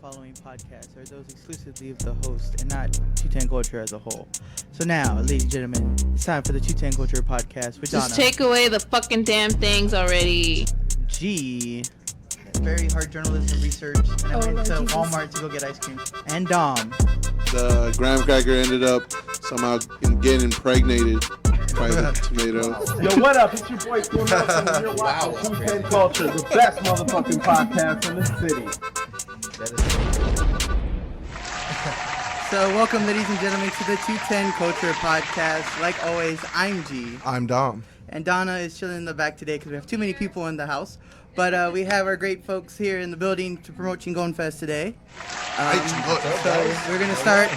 following podcasts are those exclusively of the host and not Chutan Culture as a whole. So now, ladies and gentlemen, it's time for the Chutan Culture podcast with Donna. Just take away the fucking damn things already. G. Very hard journalism research. And I went to Walmart to go get ice cream. And Dom. The graham cracker ended up somehow getting impregnated by the tomato. Yo, what up? It's your boy Phil Nelson, and you're watching Chingon Culture, the best motherfucking podcast in the city. So welcome, ladies and gentlemen, to the 210 Culture podcast. Like always, I'm G. I'm Dom. And Donna is chilling in the back today because we have too many people in the house. But we have our great folks here in the building to promote Chingon Fest today. So we're gonna start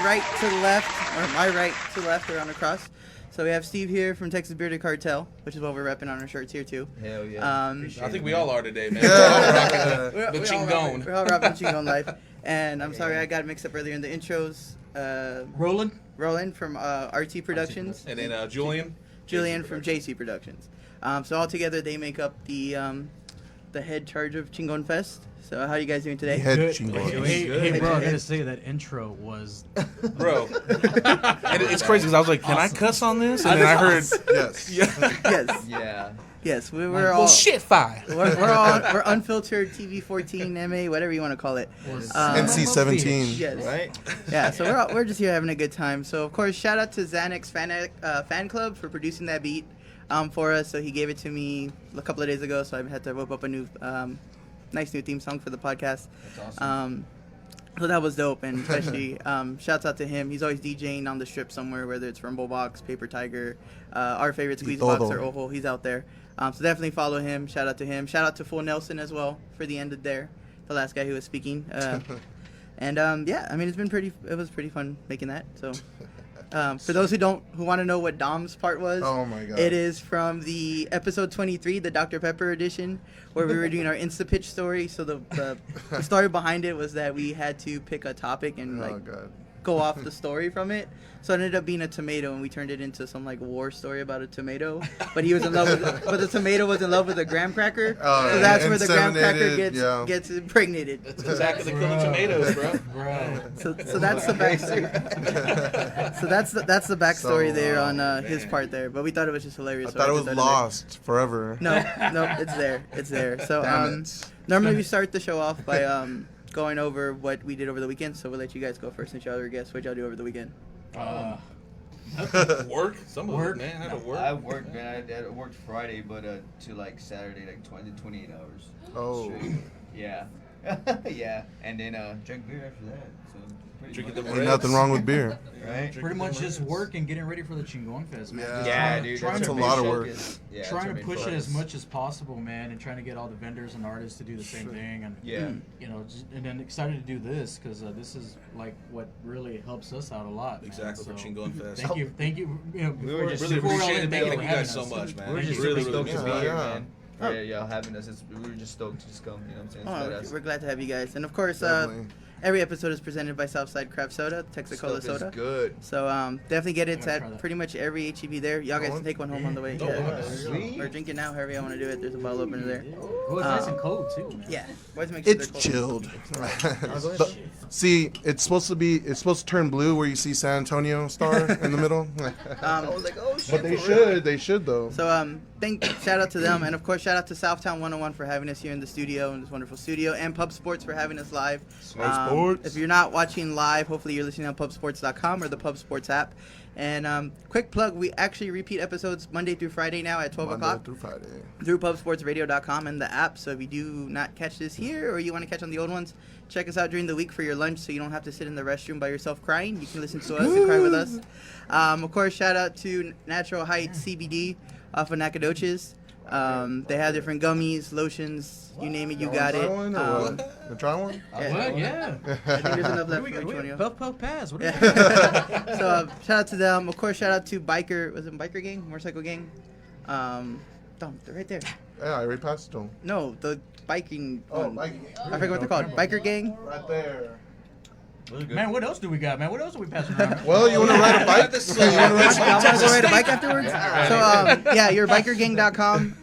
right to the left, or my right to left, around across. So we have Steve here from Texas Bearded Cartel, which is what we're repping on our shirts here too. Hell yeah. I think we all are today, man. We're all rocking the Chingon. We're all rapping Chingon life. And I'm sorry I got mixed up earlier in the intros. Roland from RT Productions. And then Julian from JC Productions. So all together they make up the head charge of Chingon Fest. So how are you guys doing today? Hey, bro, I gotta say that intro was... Bro. And it's crazy because I was like, can I cuss on this? And then I heard... Yes. Yes. Yeah. Yes, we're all... Well, shit, fire. We're unfiltered TV-14, MA, whatever you want to call it. NC-17. Yes. Right? Yeah, so we're just here having a good time. So, of course, shout out to Xanax fan club for producing that beat for us. So he gave it to me a couple of days ago, so I had to whip up a new... nice new theme song for the podcast. That's awesome. So that was dope, and especially shouts out to him. He's always DJing on the strip somewhere, whether it's Rumblebox, Paper Tiger, our favorite Squeezebox, or Ojo. He's out there. So definitely follow him. Shout out to him. Shout out to Full Nelson as well for the end of there, the last guy who was speaking. And yeah, I mean it was pretty fun making that. So for those who want to know what Dom's part was, Oh my god. it is from the episode 23, the Dr. Pepper edition, where we were doing our Insta pitch story. So the story behind it was that we had to pick a topic and go off the story from it. So it ended up being a tomato, and we turned it into some like war story about a tomato. But he was in love with, but the tomato was in love with a graham cracker. So that's where the graham cracker gets impregnated. That's exactly the killing tomatoes, bro. So that's the backstory. So that's the backstory there on his part there. But we thought it was just hilarious. I thought it was lost forever. No, it's there. So normally we start the show off by going over what we did over the weekend. So we'll let you guys go first since y'all are guests. What y'all do over the weekend? Work? Some of it, man. I had to work. I worked, man. I worked Friday, but to like Saturday, like 28 hours. Oh. Straight. Yeah. Yeah. And then drank beer after that. So Drinking the Ain't nothing wrong with beer. right? Pretty much just work and getting ready for the Chingon Fest, man. Yeah. Dude. That's a lot of work. Trying to push it as much as possible, man, and trying to get all the vendors and artists to do the same thing, and you know, and then excited to do this because this is like what really helps us out a lot. Exactly, man. for Chingon Fest. Thank you. You know, We were just really super appreciate it. thank Thank you you guys so much, man. We're just really, super really stoked to be appreciate here, it. man. For y'all having us. We were just stoked to just come. You know what I'm saying? Oh, we're glad to have you guys. And of course, Definitely. every episode is presented by Southside Craft Soda, Texacola Stuff is Soda. good. So definitely get it. It's I'm gonna try at that. pretty much every HEB there. Y'all guys can take one home on the way. Sweet. Or drink it now, however you want to do it. There's a bottle opener there. Oh, it's nice and cold too. Man. Yeah. Always make sure It's they're cold. chilled. See, it's supposed to turn blue where you see San Antonio star in the middle. I was like, oh shit. But they should though. So shout out to them, and of course shout out to Southtown 101 for having us here in the studio, in this wonderful studio, and Pub Sports for having us live. Sports. If you're not watching live, hopefully you're listening on pubsports.com or the Pub Sports app. And quick plug, we actually repeat episodes Monday through Friday now at 12 o'clock through Friday. through pubsportsradio.com and the app. So if you do not catch this here, or you want to catch on the old ones, check us out during the week for your lunch so you don't have to sit in the restroom by yourself crying. You can listen to us and cry with us. Of course, shout out to Natural Heights CBD off of Nacogdoches. They have different gummies, lotions, you name it, you got it. Try one? What? Yeah. I think there's enough left for each one of you. Puff pass. What do you So shout out to them. Of course, shout out to Biker Gang, Motorcycle Gang. They're right there. Yeah, I already passed them. No, the biking one. Biking. I forget what they're called. Biker Gang. Right there. Man, what else do we got, man? What else are we passing around? Well, you want to ride a bike? This, Y'all want to go ride a bike afterwards? So, your bikergang.com.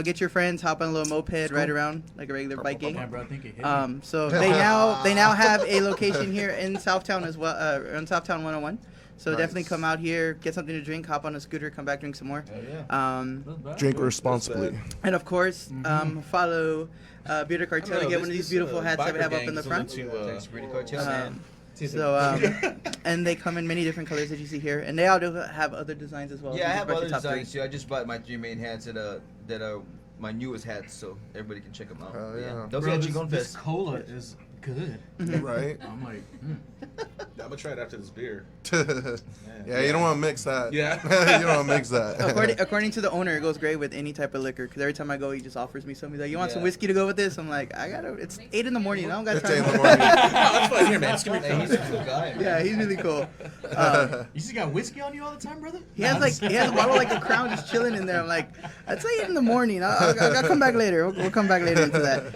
Get your friends, hop on a little moped, ride around like a regular bike gang. Man, bro, I think it hit me. So they now have a location here in Southtown as well, on Southtown 101. So definitely come out here, get something to drink, hop on a scooter, come back, drink some more. Drink responsibly. And of course, follow Bearded Cartel to get one of these beautiful hats that we have up in the front. And they come in many different colors that you see here, and they all do have other designs as well. Yeah, I have other designs too. I just bought my 3 main hats that are my newest hats, so everybody can check them out. Those are Chingon This Fest. cola is good. Right? I'm like, I'm gonna try it after this beer. Yeah, you don't want to mix that. Yeah. You don't want to mix that. According to the owner, it goes great with any type of liquor. Because every time I go, he just offers me something. He's like, "You want some whiskey to go with this?" I'm like, "It's 8 in the morning. I don't got It's time." 8 in the morning. That's fine here, man. It's gonna be Hey, he's a cool guy. Man. Yeah, he's really cool. you just got whiskey on you all the time, brother? He has a bottle like a Crown just chilling in there. I'm like, "It's 8 in the morning. I'll come back later. We'll come back later into that."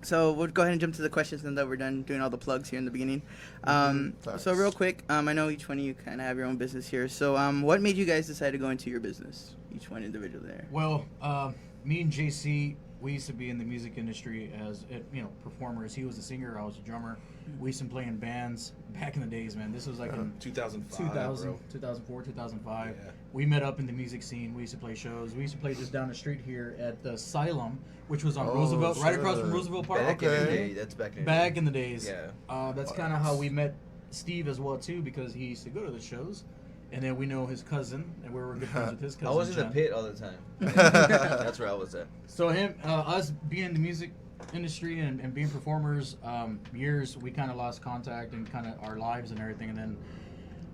So we'll go ahead and jump to the questions and then we're done doing all the plugs here in the beginning. So real quick, I know each one of you kind of have your own business here. So what made you guys decide to go into your business? Each one individually there. Well, me and JC, we used to be in the music industry as performers. He was a singer, I was a drummer. We used to play in bands back in the days, man. This was like in 2005, 2004, 2005. Yeah. We met up in the music scene. We used to play shows. We used to play just down the street here at the Asylum, which was on Roosevelt, right across from Roosevelt Park. Back in the day, that's back in the Back day. in the days. Yeah. That's kind of how we met Steve as well too, because he used to go to the shows, and then we know his cousin, and we were good friends with his cousin. I was in the Jen. pit all the time. That's where I was at. So us being in the music industry and being performers, years we kind of lost contact and kind of our lives and everything, and then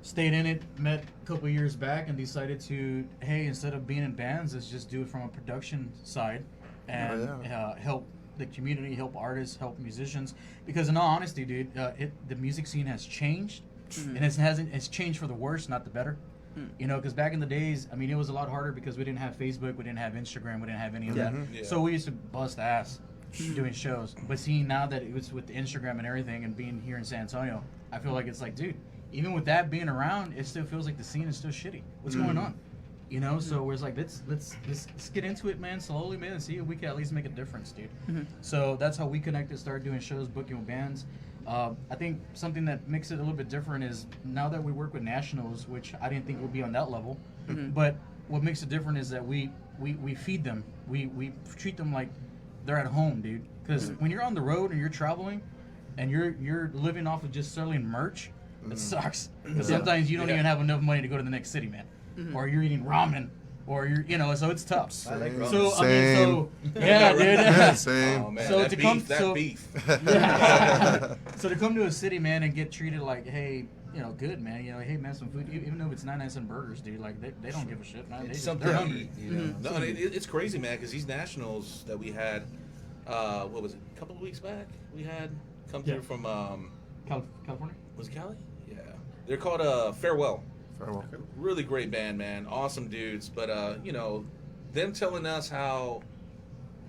stayed in it. Met a couple years back and decided to, hey, instead of being in bands, let's just do it from a production side and help the community, help artists, help musicians. Because in all honesty, dude, the music scene has changed, and it's changed for the worse, not the better. Because back in the days, I mean, it was a lot harder because we didn't have Facebook, we didn't have Instagram, we didn't have any of that. Yeah. So we used to bust ass doing shows. But seeing now that it was with Instagram and everything and being here in San Antonio, I feel like it's like, dude, even with that being around, it still feels like the scene is still shitty. What's going on? So it's like, let's get into it, man, slowly, man, and see if we can at least make a difference, dude. So that's how we connected, started doing shows, booking with bands. I think something that makes it a little bit different is now that we work with nationals, which I didn't think would be on that level, but what makes it different is that we feed them. We treat them like they're at home, dude. Because when you're on the road and you're traveling and you're living off of just selling merch, it sucks. Because sometimes you don't even have enough money to go to the next city, man. Or you're eating ramen, or you're, so it's tough. I like ramen. So Same. yeah, dude. Same. Oh, man, So that to beef, come- that so- beef. So to come to a city, man, and get treated like, hey, good, man. Hey, man, some food. Even though it's 99-cent burgers, dude. Like they don't give a shit, man. It's They're something to hungry. eat, you know. No, it's crazy, man, because these nationals that we had, what was it, a couple of weeks back, we had come through from, California. was it Cali? Yeah. They're called Farewell. Farewell. Really great band, man. Awesome dudes. But, them telling us how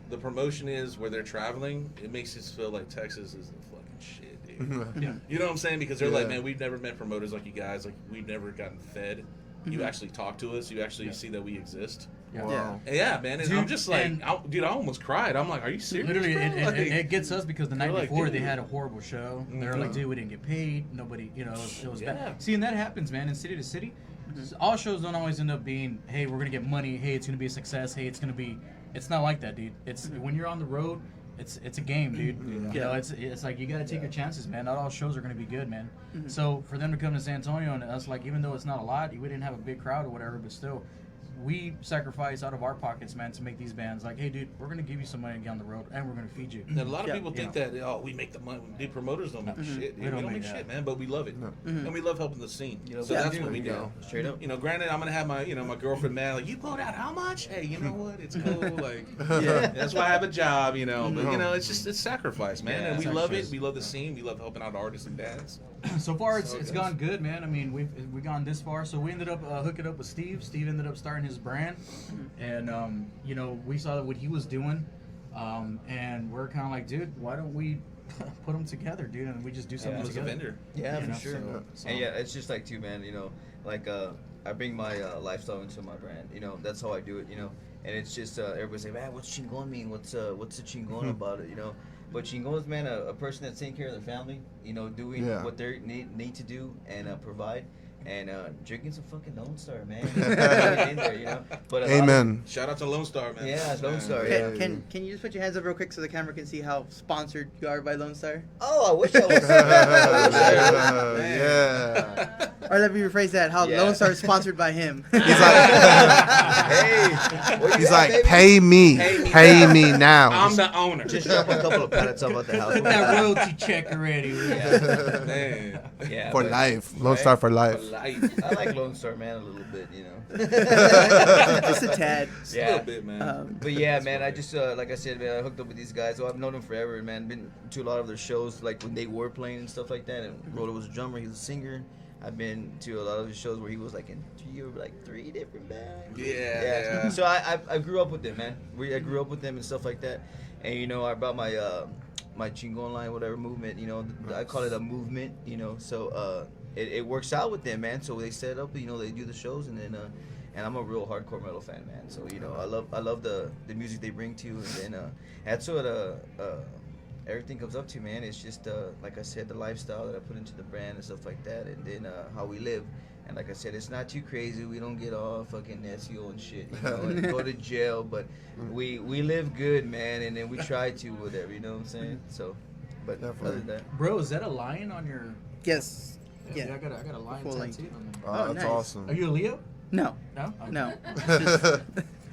the promotion is where they're traveling, it makes us feel like Texas is the fucking shit, dude. Yeah. You know what I'm saying? Because they're like, Yeah. man, we've never met promoters like you guys. Like, we've never gotten fed. You actually talk to us. You actually see that we exist. Yeah. Wow. And yeah, man. And Dude, I'm just like, and- I almost cried. I'm like, are you serious? Literally, bro? it gets us because the night They're like, before they dude. had a horrible show. They're like, dude, we didn't get paid. Nobody, it was Yeah. bad. See, and that happens, man, in city to city. All shows don't always end up being, hey, we're gonna get money. Hey, it's gonna be a success. Hey, it's gonna be. It's not like that, dude. It's when you're on the road. It's a game, dude. It's like you gotta take your chances, man. Not all shows are gonna be good, man. So for them to come to San Antonio and us, like, even though it's not a lot, we didn't have a big crowd or whatever, but still, we sacrifice out of our pockets, man, to make these bands. Like, hey, dude, we're gonna give you some money to get on the road, and we're gonna feed you. And a lot of people Yeah. think that, we make the money. The promoters don't make shit. We We don't don't make make that. shit, man. But we love it, and we love helping the scene. So Yeah, that's what we do. Straight up. Granted, I'm gonna have my, my girlfriend mad. Like, you pulled out how much? Hey, you know what? It's cool. Like, that's why I have a job. But it's sacrifice, man. Yeah, and we love it. sacrifice. We love the scene. We love helping out artists and bands. So far, it's gone good, man. I mean, we've gone this far. So we ended up hooking up with Steve. Steve ended up starting his brand, and we saw what he was doing, and we're kind of like, dude, why don't we put them together, dude, and we just do something As a together. vendor. Yeah, You for know, sure. so- And yeah, it's just like too, man. You know, like I bring my lifestyle into my brand. You know, that's how I do it. You know, and it's just everybody say, man, what's Chingon mean? What's the Chingon about it? You know, but Chingon is, man, a person that's taking care of their family. You know, doing what they need to do and provide. And drinking some fucking Lone Star, man. Get in there, you know. But Amen. Shout out to Lone Star, man. Yeah, Lone Star. Can, Yeah. can you just put your hands up real quick so the camera can see how sponsored you are by Lone Star? Oh, I wish I was. Yeah. Or let me rephrase that: how Yeah. Lone Star is sponsored by him. He's like, Hey, what you he's got, like, baby? pay me, pay me now. I'm the owner. Just drop a couple of pallets up at the house. Put that royalty check already. Man. Yeah, For but- life, Lone Right? Star for life. For life. I like Lone Star, man, a little bit, you know. Just a tad. Just a little bit, man. But yeah, man, I just like I said, man, I hooked up with these guys. So I've known them forever, man. Been to a lot of their shows, like when they were playing and stuff like that. And Roller was a drummer, he was a singer. I've been to a lot of the shows where he was like in three different bands. Yeah. So I grew up with them, man. I grew up with them and stuff like that. And you know, I brought my my Chingon line, whatever movement. You know, I call it a movement. You know, so it works out with them, man. So they set up, you know, they do the shows, and then and I'm a real hardcore metal fan, man. So you know, I love the music they bring to you, and then that's what everything comes up to, man. It's just like I said, the lifestyle that I put into the brand and stuff like that, and then how we live. And like I said, it's not too crazy. We don't get all fucking SEO and shit, you know, and go to jail. But we live good, man, and then we try to whatever, you know what I'm saying? So, but Definitely. other than that, Bro, is that a lion on your? Yes. Yeah, Yeah. I got a lion Full tattooed on there. Oh, Oh, that's nice. awesome. Are you a Leo? No. No. Okay. No.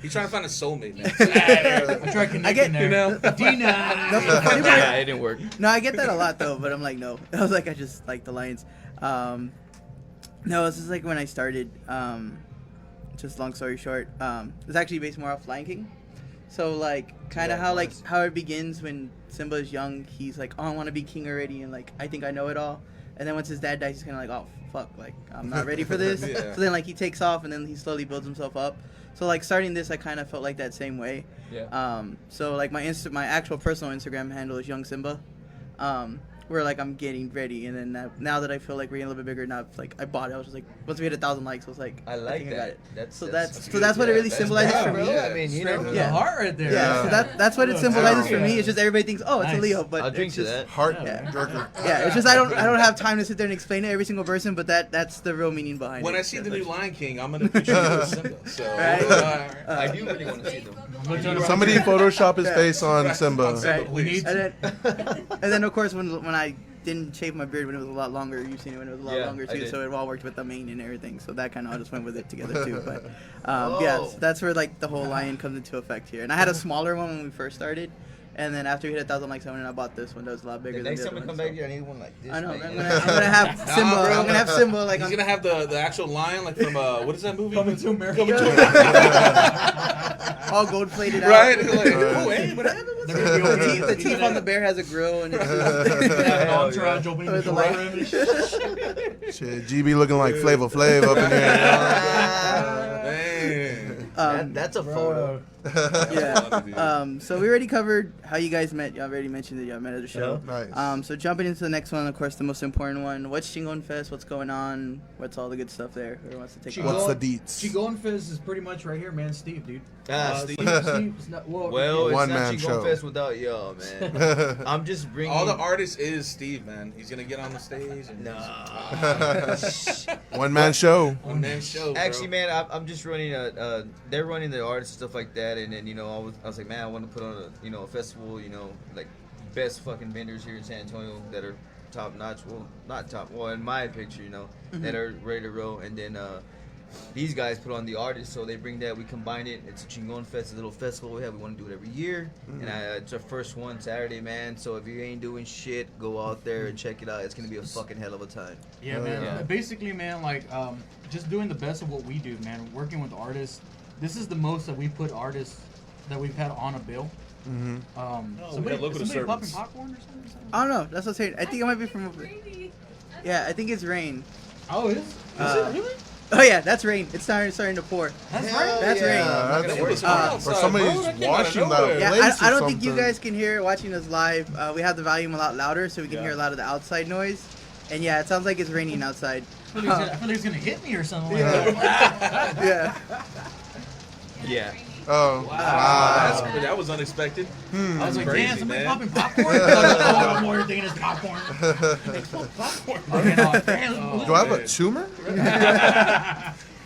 He's trying to find a soulmate, man. I tried connecting there. you know. Dina. No, the funny part- yeah, it didn't work. No, I get that a lot though, but I'm like, no. I was like, I just like the Lions. No, this is like when I started. Just long story short, it's actually based more off Lion King. So like, kind of Yeah, how nice. how it begins when Simba is young. He's like, oh, I want to be king already, and like, I think I know it all. And then once his dad dies, he's kind of like, oh fuck, like I'm not ready for this. Yeah. So then like he takes off, and then he slowly builds himself up. So like starting this, I kind of felt like that same way. Yeah. So like my actual personal Instagram handle is Young Simba. Where like I'm getting ready, and then now that I feel like we're getting a little bit bigger, now it's like I bought it. I was just like, once we hit 1,000 likes, I was like, I like think that. I got it. That's So that's that's what it really that's symbolizes proud, for bro. me. I mean, you know, Straight from Yeah. the heart right there. Yeah, so that's what it symbolizes for me. It's just everybody thinks, oh, it's a Nice. Leo, but I'll drink it's to just, that. Heart Yeah. jerker. Yeah, it's just I don't have time to sit there and explain it to every single person, but that's the real meaning behind When it. I see the new Lion King, I'm gonna picture you with Simba. So Right. I do really want to see them. Somebody Photoshop his Yeah. face on Simba. Right. We need And then of course when I didn't shave my beard when it was a lot longer, you've seen it when it was a lot Yeah, longer I too, did. so it all worked with the mane and everything. So that kind of all just went with it together too. But Oh. yeah, so that's where like the whole lion comes into effect here. And I had a smaller one when we first started, and then after we hit 1,000 likes, I went and I bought this one that was a lot bigger. The than next the time I other come one, back here, I need one like this. I know. man. I'm gonna have Simba. bro. I'm gonna have Simba like He's on. gonna have the actual lion, like from what is that movie? Coming to America. Coming to America. all gold plated Right? out. Like, oh, hey, what happened? They're gonna be over The here. teeth, the teeth on the bear has a grill and it's An entourage opening the With the door light. for him and shit. Shit, GB looking like Flavor Flav up in here. Man. That's a photo. Yeah. So we already covered how you guys met. Y'all already mentioned that y'all met at the show. Nice. So jumping into the next one, of course, the most important one. What's Chingon Fest? What's going on? What's all the good stuff there? Who wants to take it? What's the deets? Chingon Fest is pretty much right here, man. Steve, dude. Steve. Steve's not, Well, it's One not man Chingon show. Fest without y'all, man. I'm just bringing All the artists is Steve, man. He's gonna get on the stage and Nah. One man show. one man show. Bro. Actually, man, I'm just running they're running the artists and stuff like that, and then I was like, man, I want to put on a festival, like best fucking vendors here in San Antonio that are top notch. Well, not top. Well, in my picture, that are ready to roll, and then these guys put on the artists, so they bring that. We combine it. It's a Chingon Fest, a little festival we have. We want to do it every year, and it's our first one Saturday, man. So if you ain't doing shit, go out there and check it out. It's gonna be a fucking hell of a time. Yeah, man. Yeah. Basically, man, like, just doing the best of what we do, man. Working with artists. This is the most that we put artists that we've had on a bill. Mm-hmm. Somebody, got local somebody popping servants. popcorn or something? I don't know. That's what's here. I think it might be from over. Yeah, I think it's Rain. Oh, it is? Is Uh, it really? Oh yeah, that's rain. It's starting to pour. That's right. That's rain. Or somebody's washing that Yeah, place I or don't think you something. guys can hear it watching us live. We have the volume a lot louder, so we can hear a lot of the outside noise. And yeah, it sounds like it's raining outside. I feel like he's gonna hit me or something like Yeah. that. Yeah. Yeah. Oh, wow. That was unexpected. I was like, Crazy, damn, somebody man. popping popcorn? Oh, more thinking it's popcorn. Popcorn. Okay, no, Do I have a tumor?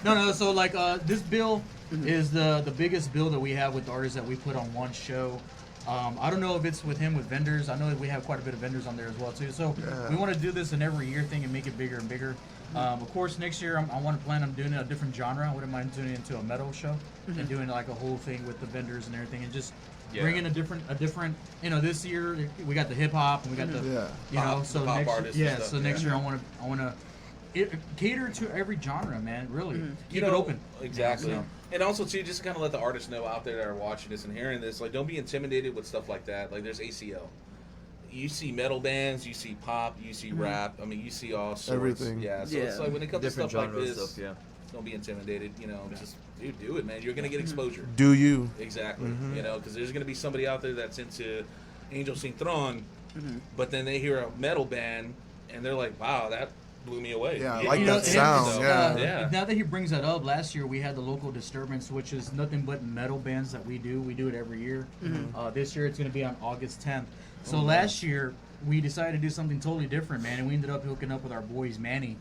No. So like, this bill is the biggest bill that we have with artists that we put on one show. I don't know if it's with him with vendors. I know that we have quite a bit of vendors on there as well too. So we want to do this an every year thing and make it bigger and bigger. Of course, next year I want to plan on doing a different genre. I wouldn't mind doing it into a metal show and doing like a whole thing with the vendors and everything and just bringing a different. You know, this year we got the hip hop and we got the you know. So pop next artists year, and stuff, so next year I want to cater to every genre, man. Really keep it open. Exactly. You know, And also too, just kind of let the artists know out there that are watching this and hearing this, like, don't be intimidated with stuff like that. Like, there's ACL. You see metal bands, you see pop, you see rap. I mean, you see all sorts. Everything. Yeah. So it's like when it comes Different to stuff like genres this, stuff, yeah. don't be intimidated. You know, just do it, man. You're gonna get exposure. Do you? Exactly. You know, because there's gonna be somebody out there that's into Angel Sin Tron, but then they hear a metal band and they're like, "Wow, that blew me away." Yeah, I You like know, that sound. so, Yeah. Now that he brings that up, last year we had the local disturbance, which is nothing but metal bands that we do. We do it every year. This year it's going to be on August 10th. So last year we decided to do something totally different, man, and we ended up hooking up with our boys Manny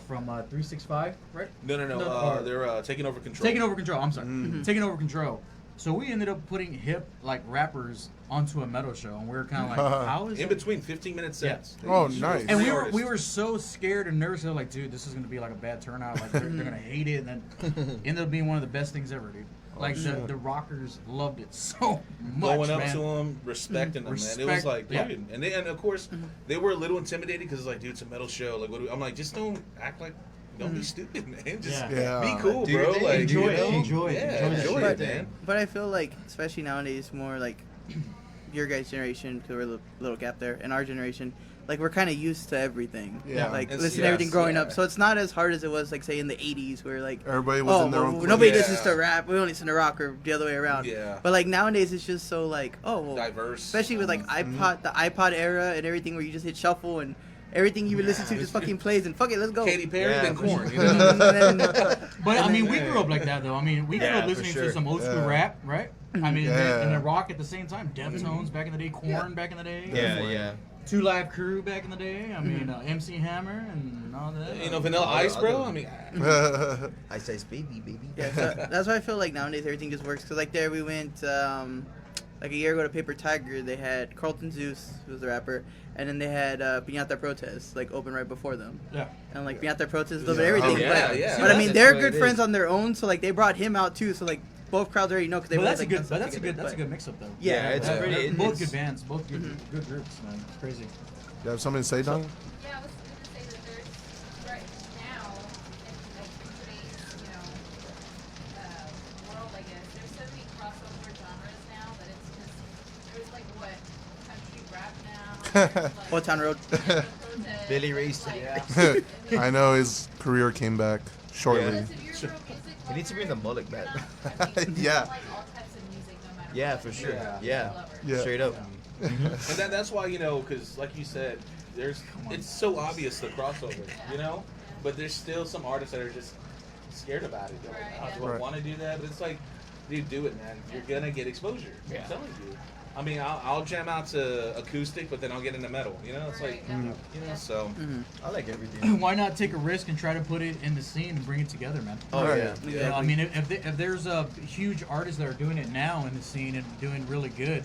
from 365, right? No. They're taking over control. Taking over control. I'm sorry. Taking over control. So we ended up putting hip like rappers onto a metal show, and we were kind of like, how is in that? between 15-minute sets. Yeah. Oh, nice. And we artists. were so scared and nervous. We were like, dude, this is gonna be like a bad turnout. Like they're gonna hate it, and then ended up being one of the best things ever, dude. Like the rockers loved it so much. Going up man. to them, respecting them, man. It was like, dude, and of course they were a little intimidated because it's like, dude, it's a metal show. Like, I'm like, just don't act like. Don't be stupid, man. Just be cool, Do your bro. thing. Like, Enjoy you it. know? Enjoy it. Yeah, Enjoy enjoy the it, shit. man. But I feel like, especially nowadays, more like your guys' generation, because we're a little gap there, and our generation, like we're kind of used to everything. Yeah. Like It's- listening to everything growing yeah. up, so it's not as hard as it was, like say in the '80s, where like Everybody was in their own place. nobody Yeah. listens to rap, we only listen to rock, or the other way around. Yeah. But like nowadays, it's just so like Diverse. especially with like the iPod era and everything, where you just hit shuffle and everything you would listen to just fucking plays and fuck it, let's go. Katy Perry, Yeah, then for Korn. sure. You know? And then- But I mean, we grew up like that, though. I mean, we grew Yeah, up for listening sure. to some old school Yeah. rap, right? I mean, Yeah. and then rock at the same time. Deftones back in the day, Korn back in the day. Yeah. Two Live Crew back in the day. I mean, MC Hammer and all that. You know, Vanilla Ice, bro. I mean, Ice Ice Baby. Yeah, so that's why I feel like nowadays everything just works. Cause like there we went like a year ago to Paper Tiger. They had Carlton Zeus, who was the rapper, and then they had Piñata Protest like open right before them. Yeah. And like Piñata Protest a little bit everything. yeah, but, yeah. but I mean, That's they're what good it friends is. on their own, so like they brought him out too. So like both crowds already know because they But both that's a like good. done stuff But that's a together, good. That's a but- good mix up though. Yeah, it's They're pretty. both It's good bands, both good groups, man. It's crazy. You have something to say, Don? Yeah, I was going to say that there's right now in like today's world, I guess there's so many crossover genres now that it's just there's like what country rap now, like, Old Town Road. protest, Billy Ray's- like, I know his career came back shortly. because if you're a real music He needs to bring the mullet back. Yeah. like all types of music, no matter Yeah, what. for sure. Yeah. Yeah. Yeah. Straight up. and that's why, you know, because like you said, it's so obvious the crossover, you know, but there's still some artists that are just scared about it. They're like, Right, do I yeah. want to do that? But it's like, dude, do it, man. You're gonna get exposure. Yeah. I'm telling you. I mean, I'll jam out to acoustic, but then I'll get into metal. You know, it's like, Right, yeah. you know, so. I like everything. Why not take a risk and try to put it in the scene and bring it together, man? Oh Right. yeah. You know, I mean, if there's a huge artists that are doing it now in the scene and doing really good,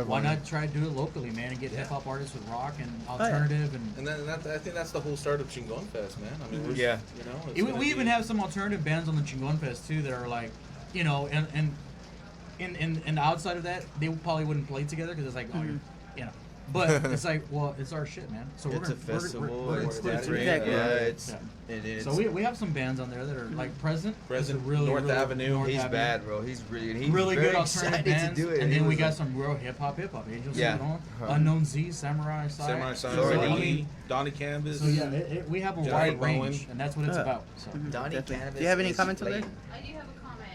why not try to do it locally, man, and get hip hop artists with rock and alternative And I think that's the whole start of Chingon Fest, man. I mean, Yeah. you know, it's We gonna even be- have some alternative bands on the Chingon Fest too that are like, you know, and the outside of that, they probably wouldn't play together because it's like, oh, you know, But it's like, well, it's our shit, man. So It's we're a festival. We're It's exclusive. different. Exactly. Yeah, Yeah. it's. So we have some bands on there that are like Present. Present, It's a really, North really- Avenue. North He's Avenue. bad, bro. He's really Really very good alternative excited bands. to do it. And He then we was got like- some real hip hop. Angels Yeah. Sing It On, Unknown Z, Samurai Side. Samurai Sign, Sorry, Sorry, Lee. Donnie Canvas. So yeah, we have a Johnny wide Bowen. range, and that's what it's about. So. Donnie Definitely. Canvas. Do you have any is comments on there? lame. I do have a comment.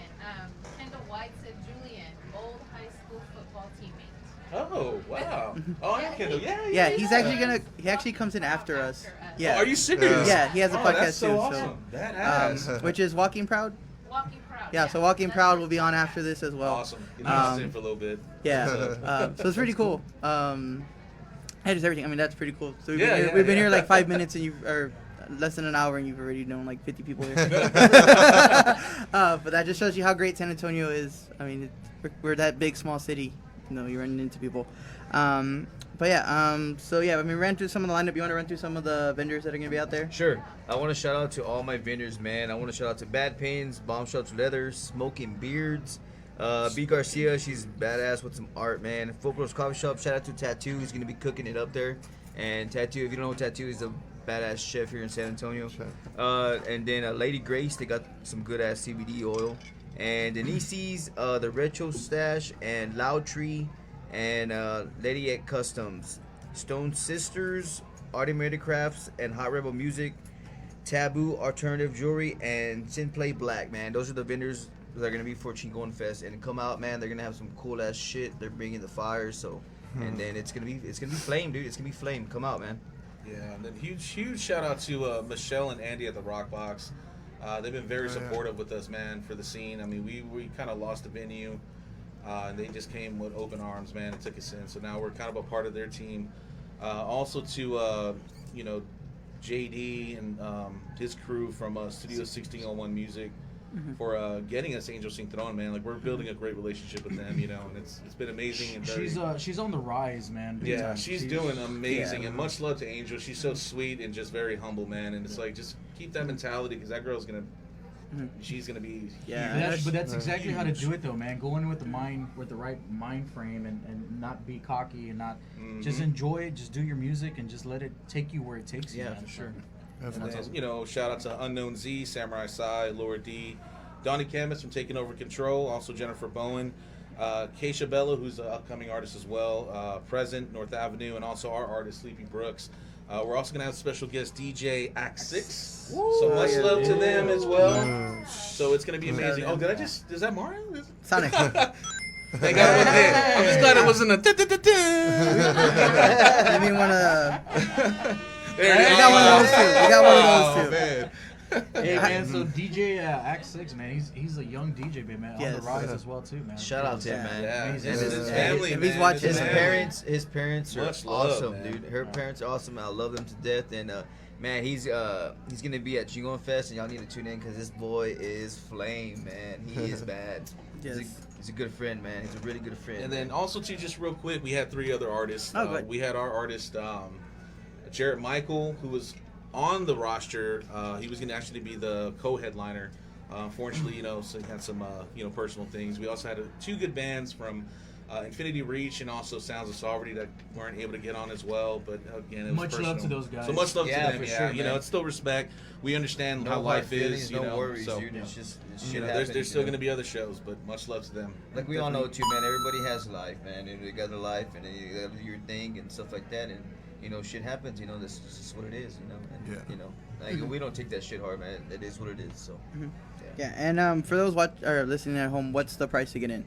Kendall White said Julian, old high school football teammate. Oh wow! Oh, I Kendall. Yeah, Yeah, he's actually gonna. He actually comes in after us. Yeah. Oh, are you serious? Yeah, he has a Oh, podcast that's so too. awesome. Badass. Which is Walking Proud. Walking Proud. Yeah, so Walking Proud will be on after this as well. Awesome. Get us Um, in for a little bit. Yeah, so it's pretty cool. Hey, just everything. I mean, that's pretty cool. So we've been here like 5 minutes and or less than an hour, and you've already known like 50 people here. But that just shows you how great San Antonio is. I mean, we're that big, small city. You know, you're running into people. But yeah, so yeah, I mean, we ran through some of the lineup. You want to run through some of the vendors that are gonna be out there? Sure. I want to shout out to all my vendors, man. I want to shout out to Bad Pains, Bomb Shelter Leather, Smoking Beards, B Garcia. She's badass with some art, man. Folklore's Coffee Shop. Shout out to Tattoo. He's gonna be cooking it up there. And Tattoo, if you don't know Tattoo, he's a badass chef here in San Antonio. And then Lady Grace, they got some good ass CBD oil. And Denise's, the Retro Stash, and Loud Tree, and Lady at Customs, Stone Sisters, Automated Crafts, and Hot Rebel Music, Taboo Alternative Jewelry, and Synplay Black, man. Those are the vendors that are gonna be for Chingon Fest. And come out, man. They're gonna have some cool ass shit. They're bringing the fire, so. And then it's gonna be flame, dude. It's gonna be flame. Come out, man. Yeah, and then huge shout out to Michelle and Andy at the Rock Box. They've been very supportive with us, man, for the scene. I mean, we kind of lost the venue, and they just came with open arms, man, and took us in. So now we're kind of a part of their team. Also to JD and his crew from Studio 1601 Music. For getting us Angel Sing Throne, man. Like, we're building a great relationship with them, you know, and it's been amazing. And very, She's on the rise, man. big yeah, time. she's doing amazing, and much love to Angel. She's so sweet and just very humble, man. And it's like, just keep that mentality, because that girl's gonna, she's gonna be. Yeah. But that's exactly how to do it, though, man. Go in with the right mind frame, and not be cocky, and not just enjoy it. Just do your music and just let it take you where it takes you. Yeah, man. for sure. And then, shout out to Unknown Z, Samurai Sai, Laura D, Donnie Canvas from Taking Over Control, also Jennifer Bowen, Keisha Bello, who's an upcoming artist as well, Present, North Avenue, and also our artist, Sleepy Brooks. We're also going to have special guest DJ Act 6. So much love to them as well. So it's going to be amazing. Oh, is that Mario? Sonic. Thank God it wasn't it. I'm just glad it wasn't a. You mean one of We we got one of those too. We got one of those too. Man. Hey man, so DJ Act 6, man, he's a young DJ, man, on Yes. the rise as well too, man. Shout out to him, man. Yeah, and Amazing. his family, If he's man. watching, His family. parents are Much love, awesome, man. dude. Her parents are awesome. I love them to death. And man, he's gonna be at Chingon Fest, and y'all need to tune in, because this boy is flame, man. He is bad. Yes. He's a good friend, man. He's a really good friend. And then also, too, just real quick, we had 3 other artists. Oh, good. We had our artist, Jarrett Michael, who was on the roster. He was going to actually be the co-headliner. Unfortunately, so he had some, personal things. We also had 2 good bands from Infinity Reach and also Sounds of Sovereignty that weren't able to get on as well. But again, it was Much personal. love to those guys. So much love Yeah, to them. for Yeah, sure, man. it's still respect. We understand no how hard life feelings, is. no worries, so, dude. It's just there's still going to be other shows, but much love to them. like we all know too, man. Everybody has life, man. And you got a life, and then you got to do your thing and stuff like that. And shit happens. This is just what it is. And, like, we don't take that shit hard, man. It is what it is. So. Yeah, and for those listening at home, what's the price to get in?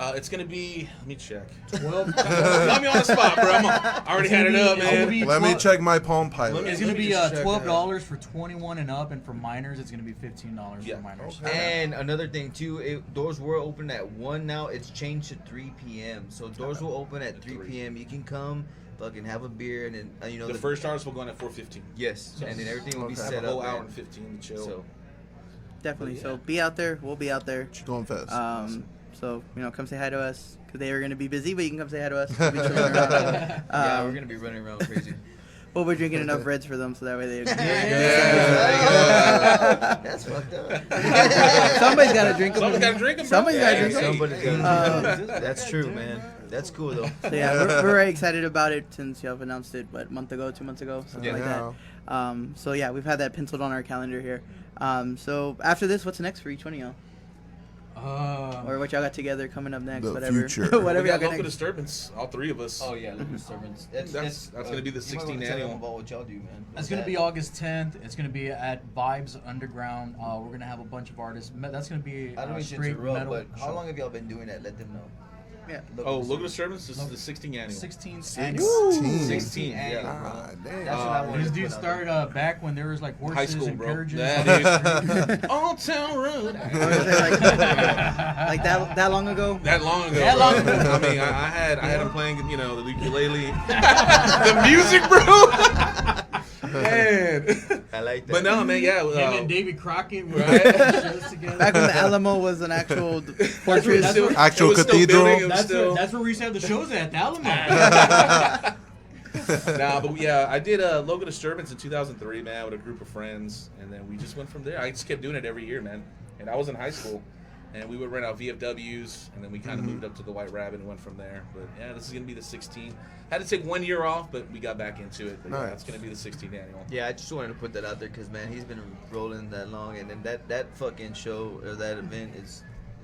It's gonna be. Let me check. 12. Got me on the spot, bro. I already had it up, man. Let me check my Palm Pilot. It's gonna be just check $12 for 21 and up, and for minors, it's gonna be $15 Yeah. for minors. And another thing too, doors were open at 1 now. It's changed to 3 p.m. So doors will open at 3 p.m. You can come, fucking have a beer, and then The first artist will go in at 4:15. Yes, and then everything will be Okay. set A whole up. hour man. and 15 to chill. So Definitely. Yeah. So be out there. We'll be out there. Chingon Fest. So come say hi to us, because they are going to be busy, but you can come say hi to us. We'll be chilling around. yeah, we're gonna be running around crazy. Well, we're drinking enough Reds for them, so that way they. That's fucked up. Somebody's got to drink them. Somebody's got to drink them. Somebody's got to drink them. Somebody's gotta That's true, man. That's cool though. So yeah, we're very excited about it since y'all have announced it, what, a month ago, 2 months ago, something like that. So yeah, we've had that penciled on our calendar here. So after this, what's next for each one of y'all? Or what y'all got together coming up next? The whatever. future. Whatever We y'all got got Local next. Disturbance, all three of us. Oh yeah, Local Disturbance. That's gonna be the 16th annual. About what y'all do, man. It's going to be August 10th. It's going to be at Vibes Underground. We're going to have a bunch of artists. That's going to be I don't mean to straight interrupt, metal. but how show. long have y'all been doing that? Let them know. Yeah. Local Disturbance. This is the 16th annual. 16th 16, annual, yeah. bro. Ah, damn. That's what I wanted These to dudes put out started back when there was like horses High school, and bro. carriages. That is Old Town Road. Like that long ago? That long ago. That long bro. ago. I mean, I had him playing, the ukulele, the music, bro. Man. I like that. But no, man, yeah. Him and David Crockett were Right. shows together. Back when the Alamo was an actual fortress. That's what- Actual it was still cathedral. building, it was That's still- where we used to have the shows at the Alamo. Nah, but yeah, I did Local Disturbance in 2003, man, with a group of friends, and then we just went from there. I just kept doing it every year, man. And I was in high school, and we would rent out VFWs, and then we kind of moved up to the White Rabbit and went from there. But yeah, this is gonna be the 16th. Had to take 1 year off, but we got back into it. But yeah, Nice. it's gonna be the 16th annual. Yeah, I just wanted to put that out there because man, he's been rolling that long, and then that fucking show or that event is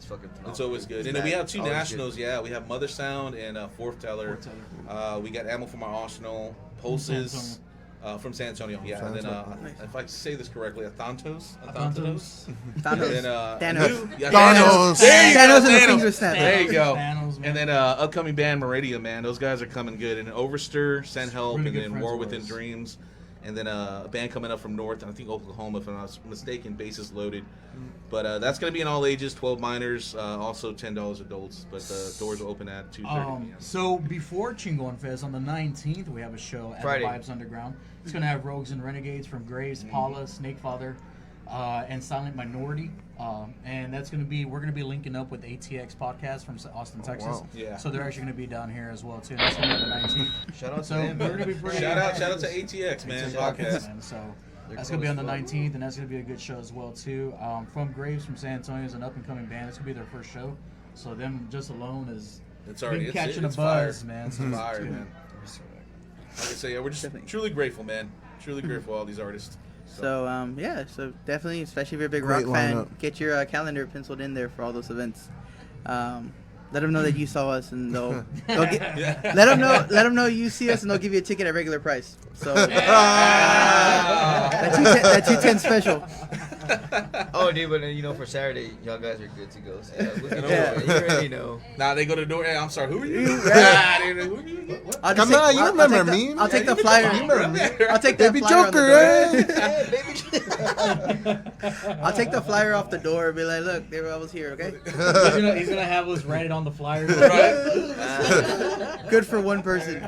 fucking phenomenal. It's always good. And then we have two nationals. Yeah, we have Mother Sound and Fourth Teller. We got Ammo from our Arsenal, Pulses from San Antonio. Yeah, and then if I say this correctly, Athantos. Thanos. And then Thanos. Yeah, Thanos. There you go, Thanos and the Thanos. finger snap. There you go. Thanos, man. And then upcoming band Meridia, man. Those guys are coming good. And Overster, Send Help, Really and good then friends War of Within ours. Dreams. And then a band coming up from North, I think Oklahoma, if I'm not mistaken, Bases Loaded. But that's going to be in all ages, 12 minors, also $10 adults. But the doors will open at 2:30 p.m. So before Chingon Fest on the 19th, we have a show at Friday. the Vibes Underground. It's going to have Rogues and Renegades from Graves, Paula, Snakefather, and Silent Minority. And that's going to be, we're going to be linking up with ATX Podcast from Austin, Texas. wow. Yeah. So they're actually going to be down here as well, too. That's going to be on the 19th. Shout out to So them. we're going to be pretty Shout out to ATX, man. Podcast. Man. So They're that's going to be on the close. 19th, and that's going to be a good show as well, too. From Graves from San Antonio is an up-and-coming band. It's going to be their first show. So them just alone is It's already been catching it's a buzz, fire. man. It's So it's fire, good. man. Like I say, yeah, we're just Definitely. truly grateful, man. Truly grateful for all these artists. So yeah, so definitely, especially if you're a big Great rock fan, lineup. get your calendar penciled in there for all those events. Let them know that you saw us, and they'll get, let them know you see us, and they'll give you a ticket at regular price. So that 210 special. Oh, dude, but for Saturday, y'all guys are good to go. So, yeah, we'll get Yeah. you already know. Nah, they go to the door. Hey, I'm sorry. Who are you? Yeah. Who are you? What? I'll just Come on, take- you I'll remember take the- me? I'll take the flyer. I'll take that Baby flyer on the Joker, door. eh? Yeah, baby. I'll take the flyer off the door and be like, look, there I was here, okay? He's gonna have us write it on the flyer. Good for one person.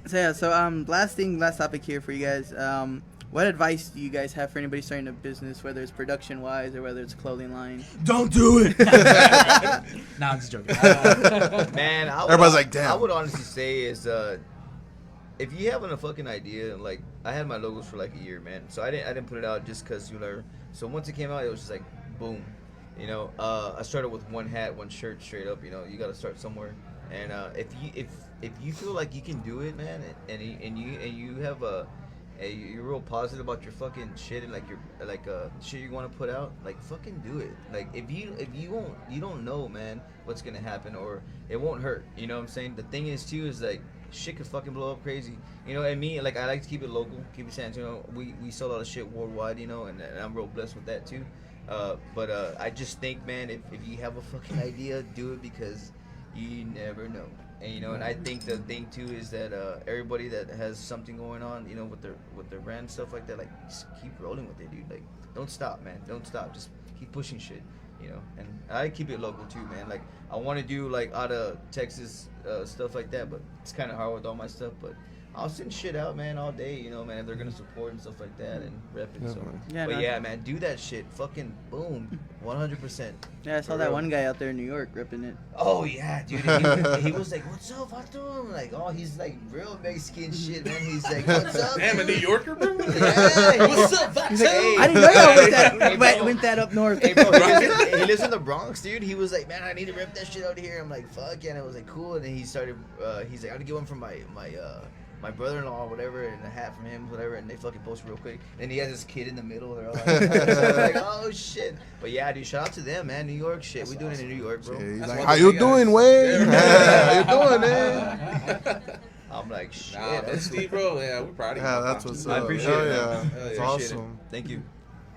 So last topic here for you guys. What advice do you guys have for anybody starting a business, whether it's production wise or whether it's a clothing line? Don't do it. Nah, I'm just joking. Man, Everybody's like, damn. I would honestly say is if you having a fucking idea, like I had my logos for like a year, man. So I didn't put it out just because So once it came out, it was just like boom. I started with one hat, one shirt, straight up. You got to start somewhere. And if you feel like you can do it, man, and you have you're real positive about your fucking shit and like your shit you want to put out, like fucking do it. Like if you don't know, man, what's gonna happen, or it won't hurt. You know what I'm saying? The thing is too is like shit could fucking blow up crazy. And me, like I like to keep it local, keep it San Antonio. We sell a lot of shit worldwide, and I'm real blessed with that too. But I just think, man, if you have a fucking idea, do it because you never know. And I think the thing too is that everybody that has something going on, with their brand and stuff like that, like just keep rolling with it, dude. Like don't stop, man. Don't stop. Just keep pushing shit. And I keep it local too, man. Like I want to do like out of Texas stuff like that, but it's kind of hard with all my stuff. But I'll send shit out, man, all day, you know, man, if they're gonna support and stuff like that and rep it. So, Yeah, but no. yeah, man, do that shit. Fucking boom, 100%. Yeah, I saw For that real. one guy out there in New York ripping it. Oh yeah, dude. He was like, "What's up, Vato?" Like, oh, he's like real Mexican shit, man. He's like, "What's up?" Damn, a New Yorker, bro. Yeah, What's up, Vato? He's like, I didn't know y'all Hey, bro. went that up north. Hey, bro, he lives in the Bronx, dude. He was like, "Man, I need to rip that shit out here." I'm like, "Fuck yeah!" And I was like, "Cool." And then he started. He's like, "I gotta get one from my brother-in-law or whatever, and a hat from him, whatever." And they fucking post real quick. And he has this kid in the middle. They're all like, I'm like, "Oh shit!" But yeah, dude, shout out to them, man. New York shit. We doing it in New York, bro. Yeah, he's That's like, one how of you the doing, guys. Wayne? Yeah. How you doing, man? I'm like, shit. Nah, but Steve, bro, yeah, we're proud of you. Yeah, that's what's up. I appreciate Hell it, man. yeah. Hell yeah. It's Appreciate it. awesome. Thank you.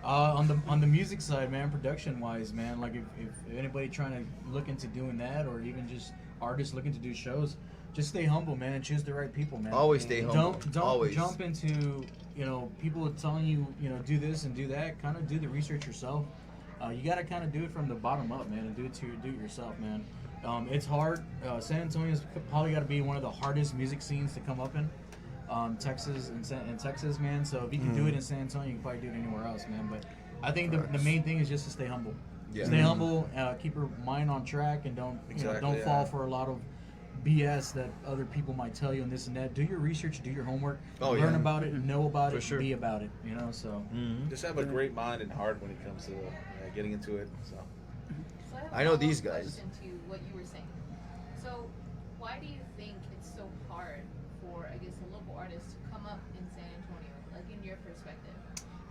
On the music side, man, production wise, man, like if anybody trying to look into doing that, or even just artists looking to do shows, just stay humble, man, and choose the right people, man. Always stay humble. Don't Always. jump into, you know, people telling you, you know, do this and do that. Kind of do the research yourself. You gotta kind of do it from the bottom up, man, and do it yourself, man. It's hard. San Antonio's probably got to be one of the hardest music scenes to come up in. Texas and Texas, man. So if you can do it in San Antonio, you can probably do it anywhere else, man. But I think the main thing is just to stay humble. Yeah. Stay humble. Keep your mind on track, and don't Exactly, fall yeah. for a lot of BS that other people might tell you and this and that. Do your research, do your homework, Oh, learn yeah. about it, know about For it, sure. be about it. You know, so. Just have a great mind and heart when it comes to getting into it. So. So have I a know follow-up these guys. question to what you were saying. So, why do you think it's so hard for, I guess, a local artist to come up in San Antonio, like in your perspective?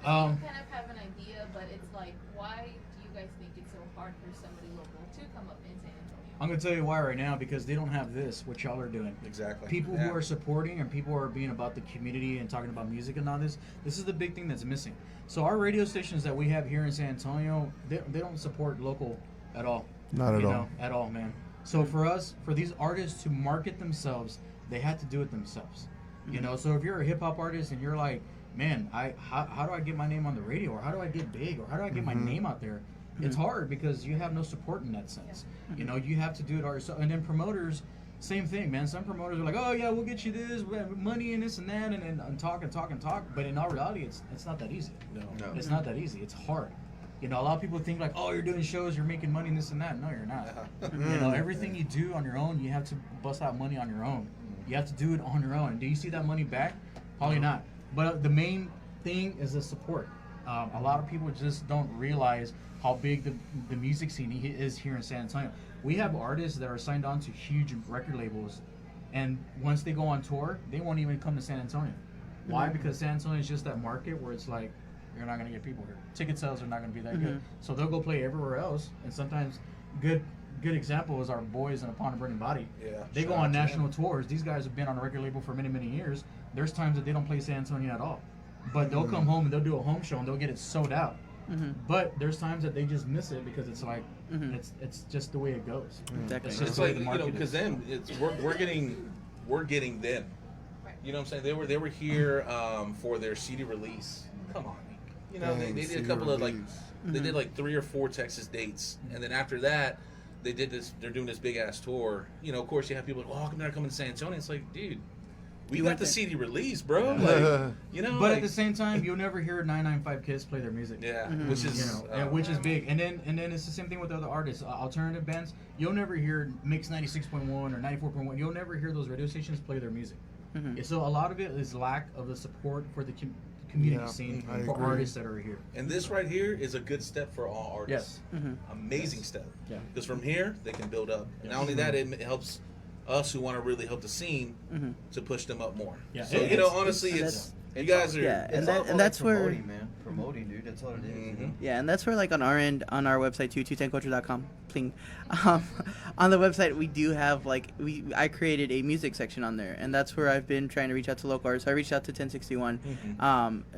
You kind of have an idea, but it's like, why do you guys think it's so hard for somebody local to come up in San Antonio? I'm gonna tell you why right now, because they don't have this, what y'all are doing. Exactly. People Yeah. who are supporting and people who are being about the community and talking about music and all this is the big thing that's missing. So our radio stations that we have here in San Antonio, they don't support local at all. Not at You all. know, at all, man. So for us, for these artists to market themselves, they have to do it themselves. You know, so if you're a hip hop artist and you're like, man, how do I get my name on the radio, or how do I get big, or how do I get my name out there? It's hard because you have no support in that sense. You know, you have to do it all yourself. And then promoters, same thing, man. Some promoters are like, oh yeah, we'll get you this, we have money and this and that, and talk and talk and talk. But in all reality, it's not that easy. No. It's not that easy. It's hard. You know, a lot of people think like, oh, you're doing shows, you're making money, and this and that. No, you're not. You know, everything you do on your own, you have to bust out money on your own. You have to do it on your own. And do you see that money back? Probably not. But the main thing is the support. A lot of people just don't realize how big the music scene is here in San Antonio. We have artists that are signed on to huge record labels, and once they go on tour, they won't even come to San Antonio. Why? Because San Antonio is just that market where it's like, you're not going to get people here. Ticket sales are not going to be that good. So they'll go play everywhere else, and sometimes good example is our boys in Upon a Burning Body. Yeah, They shout go out on to national tours. These guys have been on a record label for many, many years. There's times that they don't play San Antonio at all. But they'll come home and they'll do a home show and they'll get it sold out. But there's times that they just miss it because it's like it's just the way it goes. Exactly. It's just It's the way like, the you know, market because is. then we're getting them. You know what I'm saying? They were here for their CD release. Come on, you know, they did a couple of like they did like 3 or 4 Texas dates, and then after that they did this. They're doing this big ass tour. You know, of course you have people like, "Oh, how come they're not coming to San Antonio?" It's like, dude, we got the CD release, bro. Like, you know, But like, at the same time, you'll never hear 995 Kids play their music. yeah, which is You know, and which is big, and then it's the same thing with other artists, alternative bands. You'll never hear Mix 96.1 or 94.1. You'll never hear those radio stations play their music. So a lot of it is lack of the support for the community Yeah, scene I for agree. artists that are here. And this right here is a good step for all artists. Amazing step. Yeah. Because from here, they can build up. And not only that, it helps us who want to really help the scene to push them up more. Yeah, So, it- you know, it's- honestly, it's- you guys are. Yeah, It's and all that about, and that's like, where promoting, man. Promoting, dude. That's all it is. You know? yeah, and that's where like on our end, on our website too, 210culture.com. Pling. On the website we do have like I created a music section on there, and that's where I've been trying to reach out to local artists. I reached out to 1061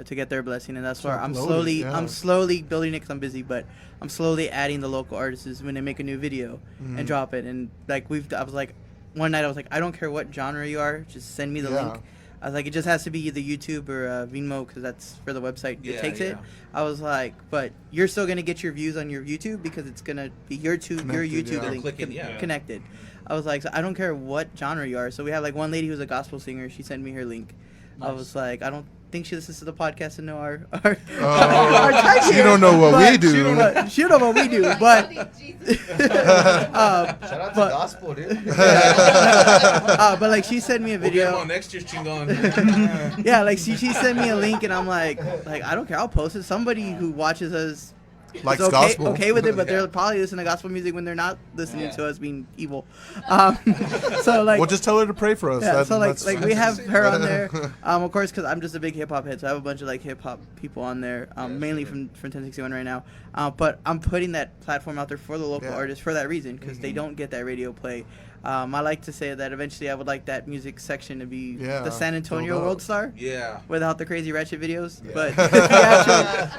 to get their blessing, and that's where I'm slowly building it because I'm busy, but I'm slowly adding the local artists when they make a new video and drop it. And like I was like, one night I was like, I don't care what genre you are, just send me the link. I was like, it just has to be either YouTube or Vimeo because that's for the website that takes it. I was like, but you're still gonna get your views on your YouTube because it's gonna be your YouTube link connected. I was like, so I don't care what genre you are. So we have like one lady who's a gospel singer. She sent me her link. Nice. I was like, I don't think she listens to the podcast and know our you don't know what we do. She don't know what we do, but shout out to gospel, dude. But like she sent me a video. We'll get on next year's Chingon. Yeah, like she sent me a link and I'm like I don't care, I'll post it. Somebody who watches us likes gospel, okay with it, but they're probably listening to gospel music when they're not listening to us being evil. So like, well, just tell her to pray for us. Yeah, so like we have her on there, of course, because I'm just a big hip hop head, so I have a bunch of like hip hop people on there, mainly from 1061 right now. But I'm putting that platform out there for the local artists for that reason, because they don't get that radio play. I like to say that eventually I would like that music section to be the San Antonio World Star. Yeah. Without the crazy ratchet videos. Yeah. But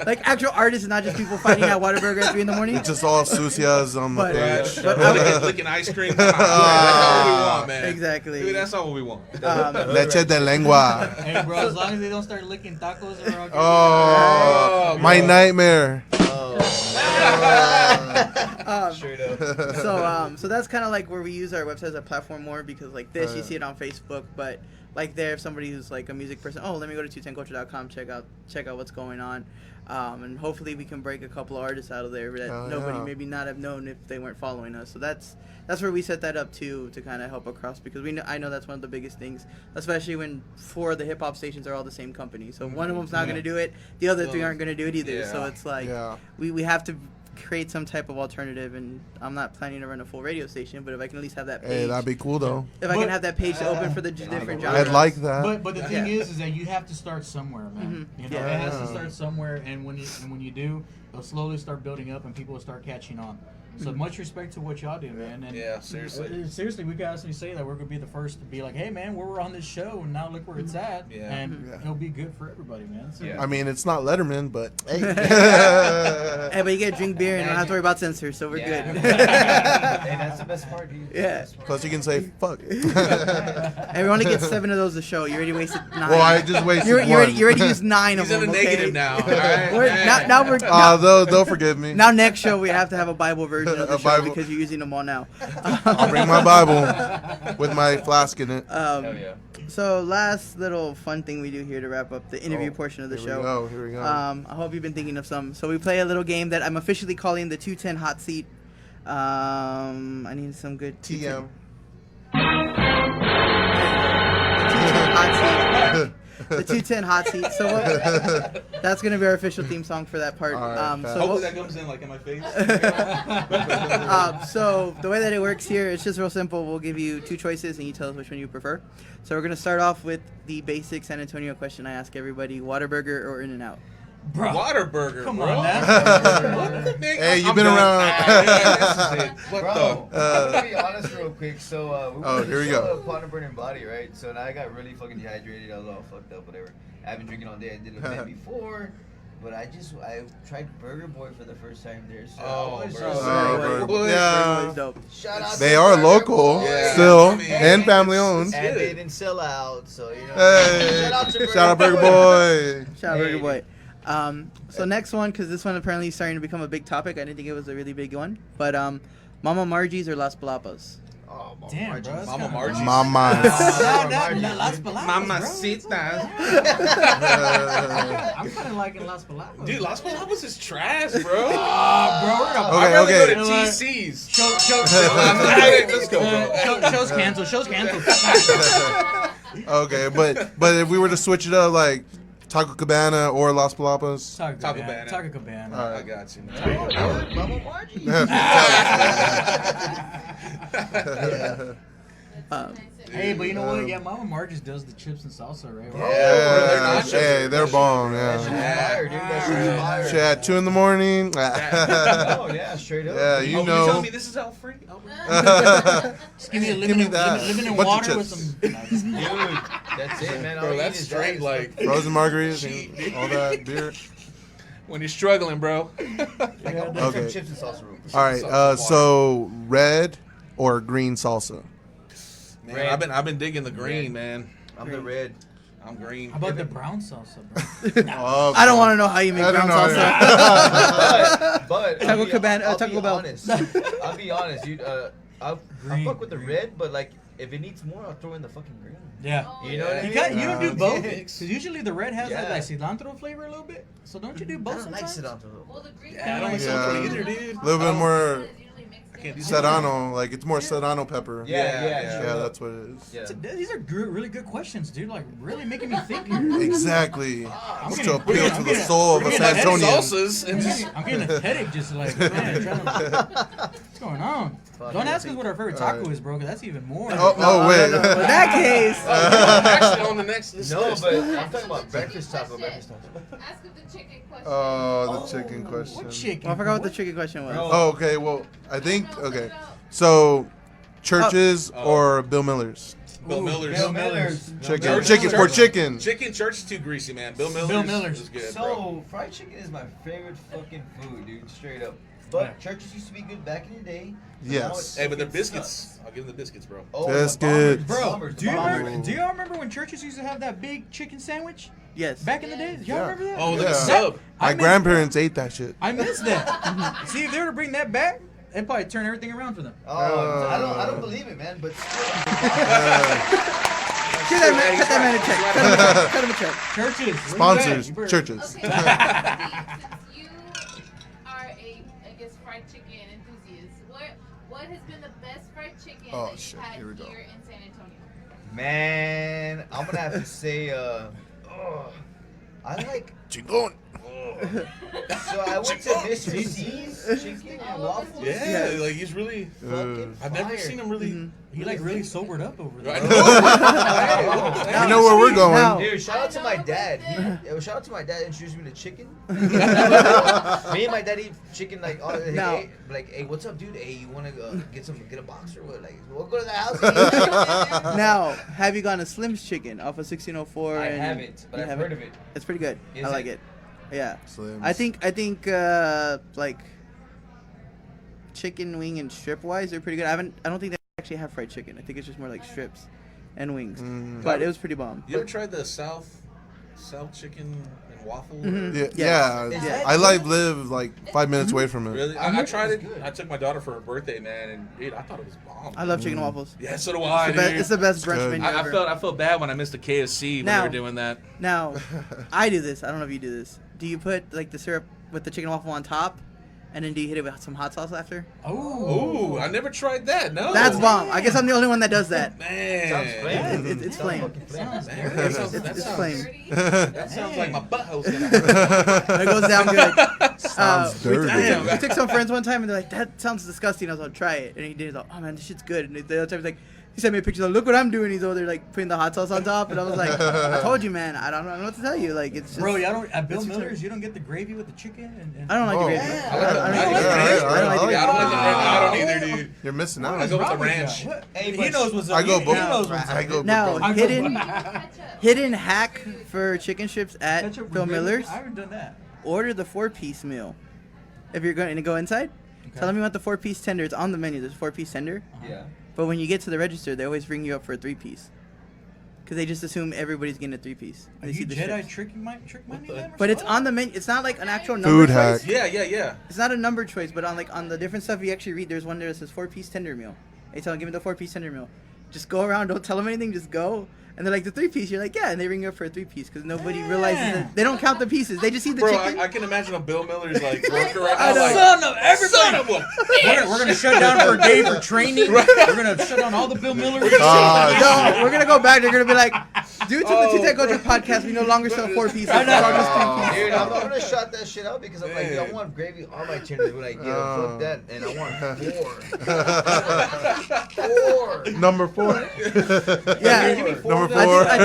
the actual artists, not just people fighting at Whataburger at 3 in the morning. It's just all sucias on the page. But licking ice cream. That's all we want, man. Exactly. Dude, that's all what we want. Leche de lengua. Hey, bro, as long as they don't start licking tacos around. Oh, my nightmare. Straight up. So that's kind of like where we use our website as a platform more, because like this you see it on Facebook, but like there, if somebody who's like a music person, let me go to 210culture.com, check out what's going on, and hopefully we can break a couple of artists out of there that nobody maybe not have known if they weren't following us. So that's where we set that up to kind of help across, because I know that's one of the biggest things, especially when 4 of the hip hop stations are all the same company. So one of them's not going to do it, the other 3 aren't going to do it either. Yeah. So it's like we have to create some type of alternative, and I'm not planning to run a full radio station, but if I can at least have that page. Hey, that'd be cool though. If I can have that page to open for the different genres. I'd like that. But the thing is that you have to start somewhere, man. Mm-hmm. You know, it has to start somewhere, and when you do, it'll slowly start building up, and people will start catching on. So much respect to what y'all do, man. And seriously, we can honestly say that we're gonna be the first to be like, hey, man, we're on this show, and now look where it's at, and it'll be good for everybody, man. So, I mean, it's not Letterman, but hey. Hey, but you get to drink beer and don't have to worry about censors, so we're good. Hey, that's the best part, dude. Yeah. Plus, you can say fuck. Hey, we only get 7 of those a show. You already wasted 9. Well, I just wasted one. You already used 9 of them. He's in the negative now. All right? They'll forgive me. Now next show we have to have a Bible version of the show Bible. Because you're using them all now. I'll bring my Bible with my flask in it. Hell yeah. So last little fun thing we do here to wrap up the interview portion of the show. Here we go. I hope you've been thinking of some. So we play a little game that I'm officially calling the 210 Hot Seat. I need some good TM. 210 Hot Seat. The 210 Hot Seat. So that's going to be our official theme song for that part. Right, hopefully that comes in like in my face. So the way that it works here, it's just real simple. We'll give you 2 choices and you tell us which one you prefer. So we're going to start off with the basic San Antonio question I ask everybody: Whataburger or In-N-Out? Bro. Whataburger, come bro. On, man. Hey, you've been around. Bro, I'm gonna be honest real quick. So here we go. Upon a burning body, right? So now I got really fucking dehydrated. I was all fucked up, whatever. I've been drinking all day. I did an event before, but I tried Burger Boy for the first time there. So shout out. They are local still and family owned. And they didn't sell out, so you know. Hey, shout out Burger Boy. Shout out Burger Boy. So next one, because this one apparently is starting to become a big topic. I didn't think it was a really big one, but Mama Margie's or Las Palapas? Oh, damn, bro. Mama Margie's. Mama. Las Palapas, Mamacita. I'm kind of liking Las Palapas. Dude, Las Palapas is trash, bro. Bro, I'd rather go to TC's. Let's go, bro. Show's canceled. Okay, but if we were to switch it up, like Taco Cabana or Las Palapas. Taco Cabana. I got you, man. Mama Margie. Hey, but you know what? Yeah, Mama Margie's does the chips and salsa, right? Yeah, they're bomb. Shit, at 2 in the morning. Oh yeah, straight up. Yeah, you know. You telling me this is all free? Just give me a lemon water with some. Dude, that's it, man. Bro, that's straight like frozen margaritas and all that beer. When you're struggling, bro. Okay. Chips and salsa room. All right. So red or green salsa? Man, I've been digging the green, man. I'm the red. I'm green. How about the brown salsa, bro? Oh, I don't want to know how you make I don't brown know. salsa. but Taco I'll be- Cabana- I'll Taco be Bell. honest. I'll be honest, dude. I fuck with the red, but like if it needs more, I'll throw in the fucking green. Yeah. You know what I mean? You don't do both? Yeah. Because usually the red has that Yeah. like cilantro flavor a little bit. So don't you do I both don't like sometimes? cilantro. Well, the green Yeah, I don't like Yeah. cilantro either, dude. A little bit more I can't do serrano, like it's more serrano pepper. Yeah. Yeah, that's what it is. Yeah. These are really good questions, dude. Like really making me think here. Exactly. I'm Just getting- to appeal I'm to the getting- soul of I'm a getting San head Antonian. Salsas and just I'm getting a headache just like, man, trying to, what's going on? Fuck, Don't I ask us think- what our favorite taco is, bro, because that's even more. Oh wait. In that case, actually on the next list. No, but I'm talking about breakfast taco. Breakfast taco. Ask him the chicken question. Oh, the chicken question. What chicken? I forgot what the chicken question was. Bro. Oh, okay. Well, I think okay. So, churches or Bill Miller's Bill Miller's. Bill Miller's. chicken, Church- chicken for chicken. Chicken church is too greasy, man. Bill Miller's is good, bro. So, fried chicken is my favorite fucking food, dude. Straight up. But churches used to be good back in the day. But now Yes. Hey, but the fucking biscuits. sucks. I'll give them the biscuits, bro. Oh, Biscuits. the bombers, Do you bombers. remember? Do y'all remember when churches used to have that big chicken sandwich Yes. back in the day? Y'all Yeah. remember that? Oh, Yeah. the sub. My grandparents ate that shit. I missed that. See, if they were to bring that back, it'd probably turn everything around for them. Oh, I don't believe it, man. But Cut that man a check. Cut him a check. Churches. Sponsors, where you at? churches. Okay, since you are a, I guess, fried chicken enthusiast, what has been the best fried chicken Oh, that you've shit, had here we go. here in San Antonio? man, I'm gonna have to say, I like. Chingon. So I went to Mr. C's chicken and waffles. Yeah, like he's really. Fucking I've never fire. seen him really. Mm-hmm. He like really sobered up over there. I know. You know where we're going. Now- Dude, shout out to my I know, dad. but Yo, shout out to my dad. Introduced me to chicken. Me and my dad eat chicken like, Now- hey, what's up, dude? Hey, you wanna get a box or what? Like, we'll go to the house. And eat. Now, have you gone to Slim's Chicken off of 1604? I and haven't, but you I've haven't? heard of it. It's pretty good. Is I like it? it. Yeah. Slim's. I think like chicken wing and strip wise, they're pretty good. I don't think they actually have fried chicken. I think it's just more like strips and wings. But it was pretty bomb. You ever tried the South chicken and waffle? Mhm. Yeah, Yes. yeah. Is that I good? live like 5 minutes away from it. Really? I I heard tried it it. was good. I took my daughter for her birthday, man, and dude, I thought it was bomb. I love chicken and waffles. Yeah, so do I, dude. It's the best brunch good. menu I ever. felt bad when I missed the KFC when Now- they were doing that. Now, I do this. I don't know if you do this. Do you put like the syrup with the chicken and waffle on top, and then do you hit it with some hot sauce after? Oh. Ooh, I never tried that. No. That's bomb. I guess I'm the only one that does that. Man. Sounds flame. It's flame. fucking flame. Man, Very that sounds, It's, that it's sounds- flame. That sounds like my butthole's gonna hurt. It goes down good. Sounds we, dirty. we took some friends one time and they're like, "That sounds disgusting." I was like, "Try it," and he did. He's like, "Oh man, this shit's good." And the other time he's like, he sent me a picture. Like, look what I'm doing. He's over there like putting the hot sauce on top, and I was like, "I told you, man. I don't know what to tell you. Like, it's just." Bro, y'all don't at Bill it's- Miller's. You don't get the gravy with the chicken. And I don't like Oh. the gravy. Yeah. I don't like Yeah, the yeah, gravy. yeah, I don't like the yeah, Yeah, I don't like gravy. the I don't either, dude. You're missing I out. go with the Wrong with ranch. y'all? What? Hey, He but- knows what's up. I go He both. knows what's up. I go Now, both. I go hidden Ketchup. hidden hack for chicken strips at Ketchup Bill with gravy? Miller's. I haven't done that. Order the 4-piece meal. If you're going to go inside, tell them you want the 4-piece tender. It's on the menu. There's a 4-piece tender. Yeah. But when you get to the register, they always bring you up for a 3-piece. Because they just assume everybody's getting a 3-piece. Are They you see the Jedi strips. tricking my man? But it's on the menu. It's not like an actual number Food choice. hack. Yeah. It's not a number choice, but on the different stuff you actually read, there's one there that says 4-piece tender meal. They tell them, give me the 4-piece tender meal. Just go around, don't tell them anything, just go. And they're like, the 3-piece. You're like, yeah. And they ring you up for a 3-piece because nobody realizes that they don't count the pieces. They just see the Bro, chicken. I can imagine a Bill Miller's like worker right I now. know. Like, Son of everybody. son of a. We're gonna shut down for a day for training. We're gonna shut down all the Bill Millers. No, we're gonna go back. They're gonna be like, due to the Tita Culture podcast, we no longer sell 4-pieces. I know. It's all just 3-piece. Dude, I'm gonna shut that shit out because I'm like, Man. I want gravy on my tenders. We're like, yeah, fuck that, and I want 4. 4. Number 4. Yeah. Number 4. I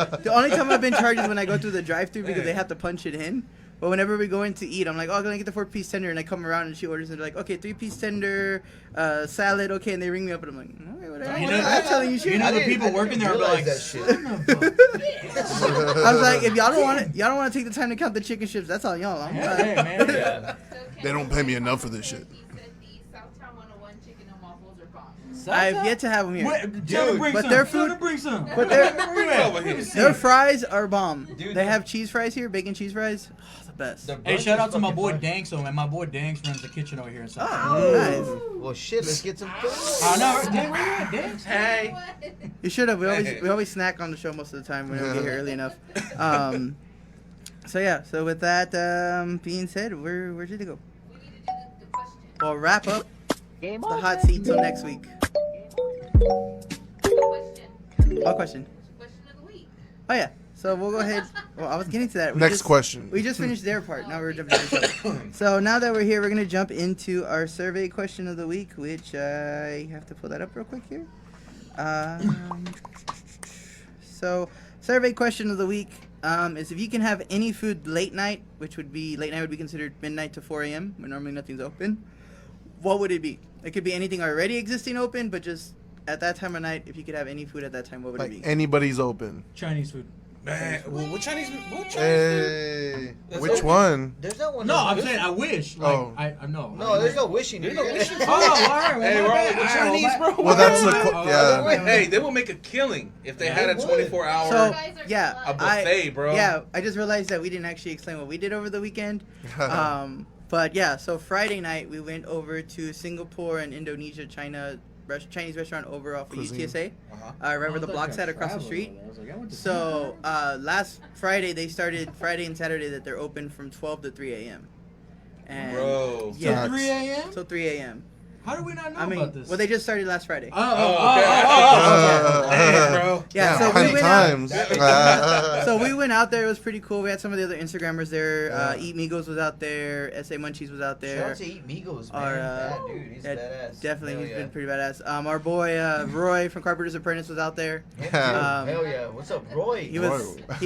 think the only time I've been charged is when I go through the drive-thru because they have to punch it in. But whenever we go in to eat, I'm like, oh, I'm gonna get the 4-piece tender, and I come around and she orders it. They're like, okay, 3-piece tender, salad, okay, and they ring me up, and I'm like, okay, whatever. You know- I'm telling you shit. You know I the didn't- people I didn't working there are realize like, that shit. son of a. I was like, if y'all don't want to take the time to count the chicken strips, that's on y'all. I'm Yeah, hey, man. Yeah. So They don't pay me enough for this shit. He said the Southtown 101 chicken and waffles are bomb. I've yet to have them here. Tell them bring but some. their Tell them food, bring some. but their Bring it over here. their fries are bomb. Dude, They have cheese fries here, bacon cheese fries. Oh, the best. Hey, shout out to my boy Danks, though, man. My boy Danks runs the kitchen over here in South. Oh, nice. Well, shit, let's get some food. I know. Dang, where you at, Danks? Hey. You should have. We always snack on the show most of the time when we get here early enough. So yeah. So with that being said, where did it go? We need to do the question. Well, wrap up the hot seat till next week. Question. What question? Question of the week. Oh yeah. So we'll go ahead. Well, I was getting to that. Next question. We just finished their part. Now we're jumping to the show. So now that we're here, we're gonna jump into our survey question of the week, which I have to pull that up real quick here. So survey question of the week is if you can have any food late night, which would be considered midnight to 4 a.m. when normally nothing's open. What would it be? It could be anything already existing open, but just at that time of night, if you could have any food at that time, what would it Like be? anybody's open. Chinese food. Man, well, what Chinese? Hey, That's which open. one? There's no one. No, I'm that's- saying I wish. Like, Oh. I know. No, there's no wishing. There's no wishing. Oh, all right. Well, Hey, my bro, bad. the All right, Chinese, well, bro. Well, that's the Oh, Hey, they will make a killing if they had a They would. 24-hour. So guys are yeah, sluts. A buffet, bro. Yeah, I just realized that we didn't actually explain what we did over the weekend. But yeah, so Friday night we went over to Singapore and Indonesia, Chinese restaurant over off of Cuisine. UTSA, Uh-huh. right where the block's at across the street. So last Friday they started Friday and Saturday that they're open from 12 to 3 a.m. And Bro. yeah, Facts. 3 a.m. so 3 a.m. How do we not know I mean, about this? well they just started last Friday. Okay. Uh, Damn, bro. Yeah, so we many went out. times. So we went out there. It was pretty cool. We had some of the other Instagrammers there. Eat Migos was out there. SA Munchies was out Shout there. out to Eat Migos, man. Our, That dude, he's yeah, badass. Definitely, Hell he's yeah. been pretty badass. Our boy Roy from Carpenter's Apprentice was out there. Hell yeah. What's up, Roy? He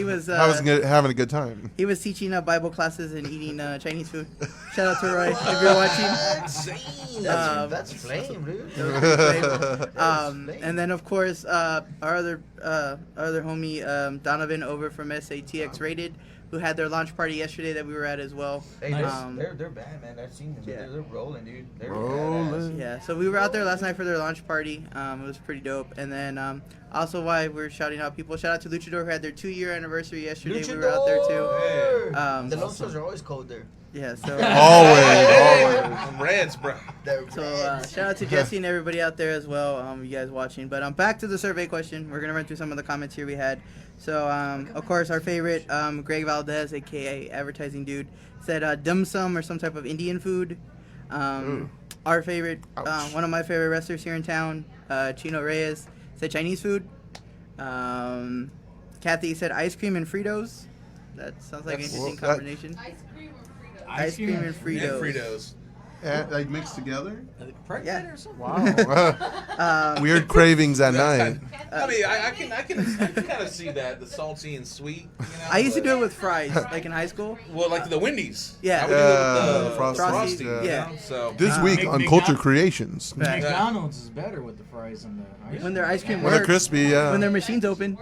was I was having a good time. he was teaching Bible classes and eating Chinese food. Shout out to Roy if you're watching. That's flame, dude. And then of course our other homie Donovan over from SATX Rated, who had their launch party yesterday that we were at as well. Hey, Nice. they're bad, man. I've seen them. Yeah. They're rolling, dude. They're Rolling. badass. Yeah, so we were out there last night for their launch party. It was pretty dope. And then also why we're shouting out people, shout out to Luchador who had their 2-year anniversary yesterday. We were out there too. Hey. The Lobsters are always cold there. Yeah, so Always. Some Reds, bro. so shout out to Jesse and everybody out there as well. You guys watching. But back to the survey question. We're gonna run through some of the comments here we had. So of course our favorite Greg Valdez, aka Advertising Dude, said dim sum or some type of Indian food. Our favorite, one of my favorite wrestlers here in town, Chino Reyes, said Chinese food. Kathy said ice cream and Fritos. That sounds like an interesting combination. Ice cream and Fritos. Ice cream and Fritos. And Fritos. And, like mixed together? Pregnant Yeah. or something? Wow. Weird cravings at night. I mean, I can kind of see that, the salty and sweet. You know, I used to but- do it with fries, like in high school. Well, like the Wendy's. Yeah. I would do it with the Frosty, Frosty. yeah. You Yeah. know? So. This week on Culture Creations. Right. McDonald's is better with the fries and the ice When their ice cream When they're works, crispy, yeah. when their machine's open.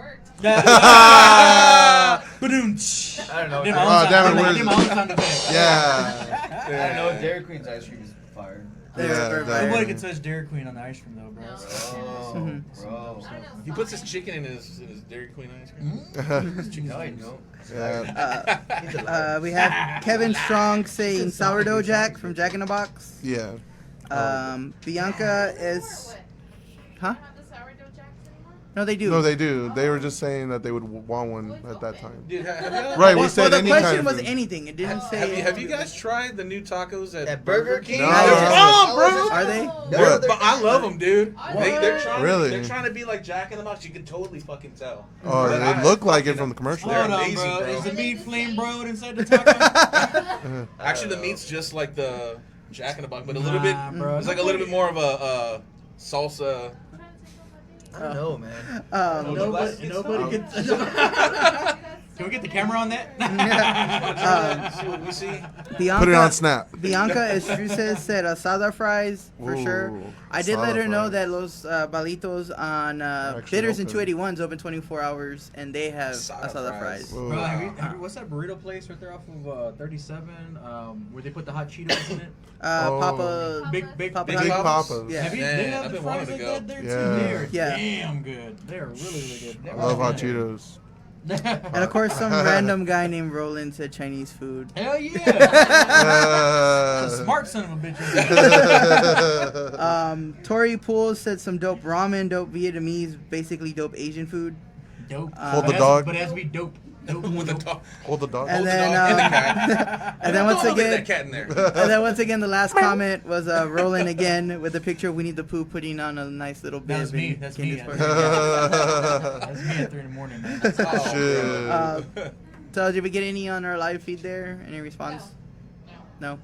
Ba-doom-tsh. I don't know. Them Oh, all damn it, sound- where's- them all sound effects. Yeah. I don't know. Dairy Queen's ice cream is fire. They're Yeah, perfect. that- Nobody can touch Dairy Queen on the ice cream though, bro. Oh, bro. He puts his chicken in his Dairy Queen ice cream. No, I don't. Yeah. We have Kevin Strong saying sourdough Jack from Jack in the Box. Yeah. Bianca is, huh? Have the sourdough jacks anymore? No, they do. No, they do. They were just saying that they would want one at that time. Dude, have you, Right, we Well, said the any question kind of was food. anything. It didn't say. have you guys tried the new tacos at At Burger King? No. They're bomb, bro. Are they? What? But I love them, dude. They're trying. Really? They're trying to be like Jack in the Box. You can totally fucking tell. Oh, But they I- look like it from the commercial. They're Hold on, amazing, bro. bro. Is the meat flame broiled inside the taco? Actually, the meat's just like the Jack in the Box, but a little bit. Nah, bro. It's like a little bit more of a salsa. I don't know, man. Nobody can. Can we get the camera on that? See what we see. Bianca, Put it on Snap. Bianca Estruces said asada fries for sure. Ooh, I did let asada her know fries. that Los Balitos on Actually Bitters and open. 281's open 24 hours, and they have Asada asada fries. fries. Ooh. Bro, have you, what's that burrito place right there off of 37? Where they put the hot Cheetos in it? Oh. Papa's. Big Papa Big Papa's. Papas. Yeah. Have you? Man, They have I've the been fries wanting like to go. that there too. Yeah. They're Yeah. damn good. They're really good. I love hot Cheetos. And of course, some random guy named Roland said Chinese food. Hell yeah! Uh, That's a smart son of a bitch. Tori Pools said some dope ramen, dope Vietnamese, basically dope Asian food. Dope. Hold But the it has- dog. But it has to be dope. Dope With the dope. dog. Hold the dog. And Hold the then, dog and the cat. and then once Don't leave again, that cat in there. and then once again, the last comment was Roland again with the picture of Winnie the Pooh putting on a nice little bib. That was me. and That's Candace me. Parker. That's me at 3 in the morning, man. Oh, Shit. So did we get any on our live feed there? Any response? No.